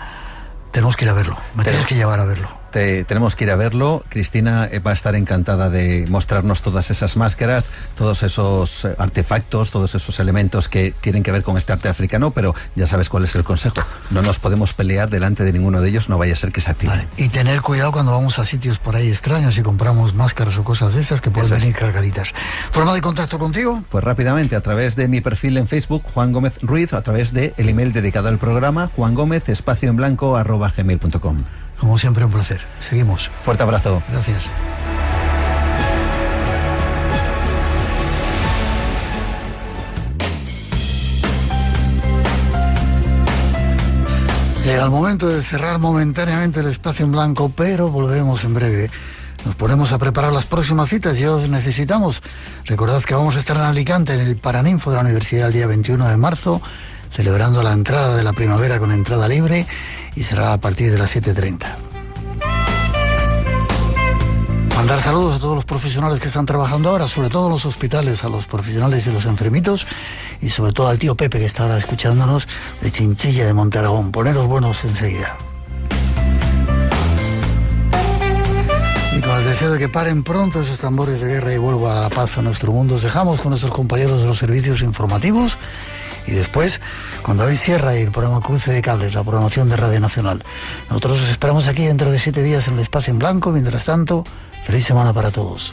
Tenemos que ir a verlo, tienes que llevar a verlo. Tenemos que ir a verlo. Cristina va a estar encantada de mostrarnos todas esas máscaras, todos esos artefactos, todos esos elementos que tienen que ver con este arte africano, pero ya sabes cuál es el consejo. No nos podemos pelear delante de ninguno de ellos, no vaya a ser que se active. Vale. Y tener cuidado cuando vamos a sitios por ahí extraños y compramos máscaras o cosas de esas que pueden venir cargaditas. ¿Forma de contacto contigo? Pues rápidamente, a través de mi perfil en Facebook, Juan Gómez Ruiz, a través del email dedicado al programa, juangomez_gmail.com. Como siempre, un placer. Seguimos. Fuerte abrazo. Gracias. Llega el momento de cerrar momentáneamente el espacio en blanco, pero volvemos en breve. Nos ponemos a preparar las próximas citas y os necesitamos. Recordad que vamos a estar en Alicante, en el Paraninfo de la Universidad, el día 21 de marzo, celebrando la entrada de la primavera con entrada libre, y será a partir de las 7:30. Mandar saludos a todos los profesionales que están trabajando ahora, sobre todo en los hospitales, a los profesionales y los enfermitos, y sobre todo al tío Pepe, que está ahora escuchándonos de Chinchilla, de Monteragón. Poneros buenos enseguida. Y con el deseo de que paren pronto esos tambores de guerra y vuelva la paz a nuestro mundo, os dejamos con nuestros compañeros de los servicios informativos. Y después, cuando hoy cierra el programa Cruce de Cables, la programación de Radio Nacional. Nosotros os esperamos aquí dentro de 7 días en el espacio en blanco. Mientras tanto, feliz semana para todos.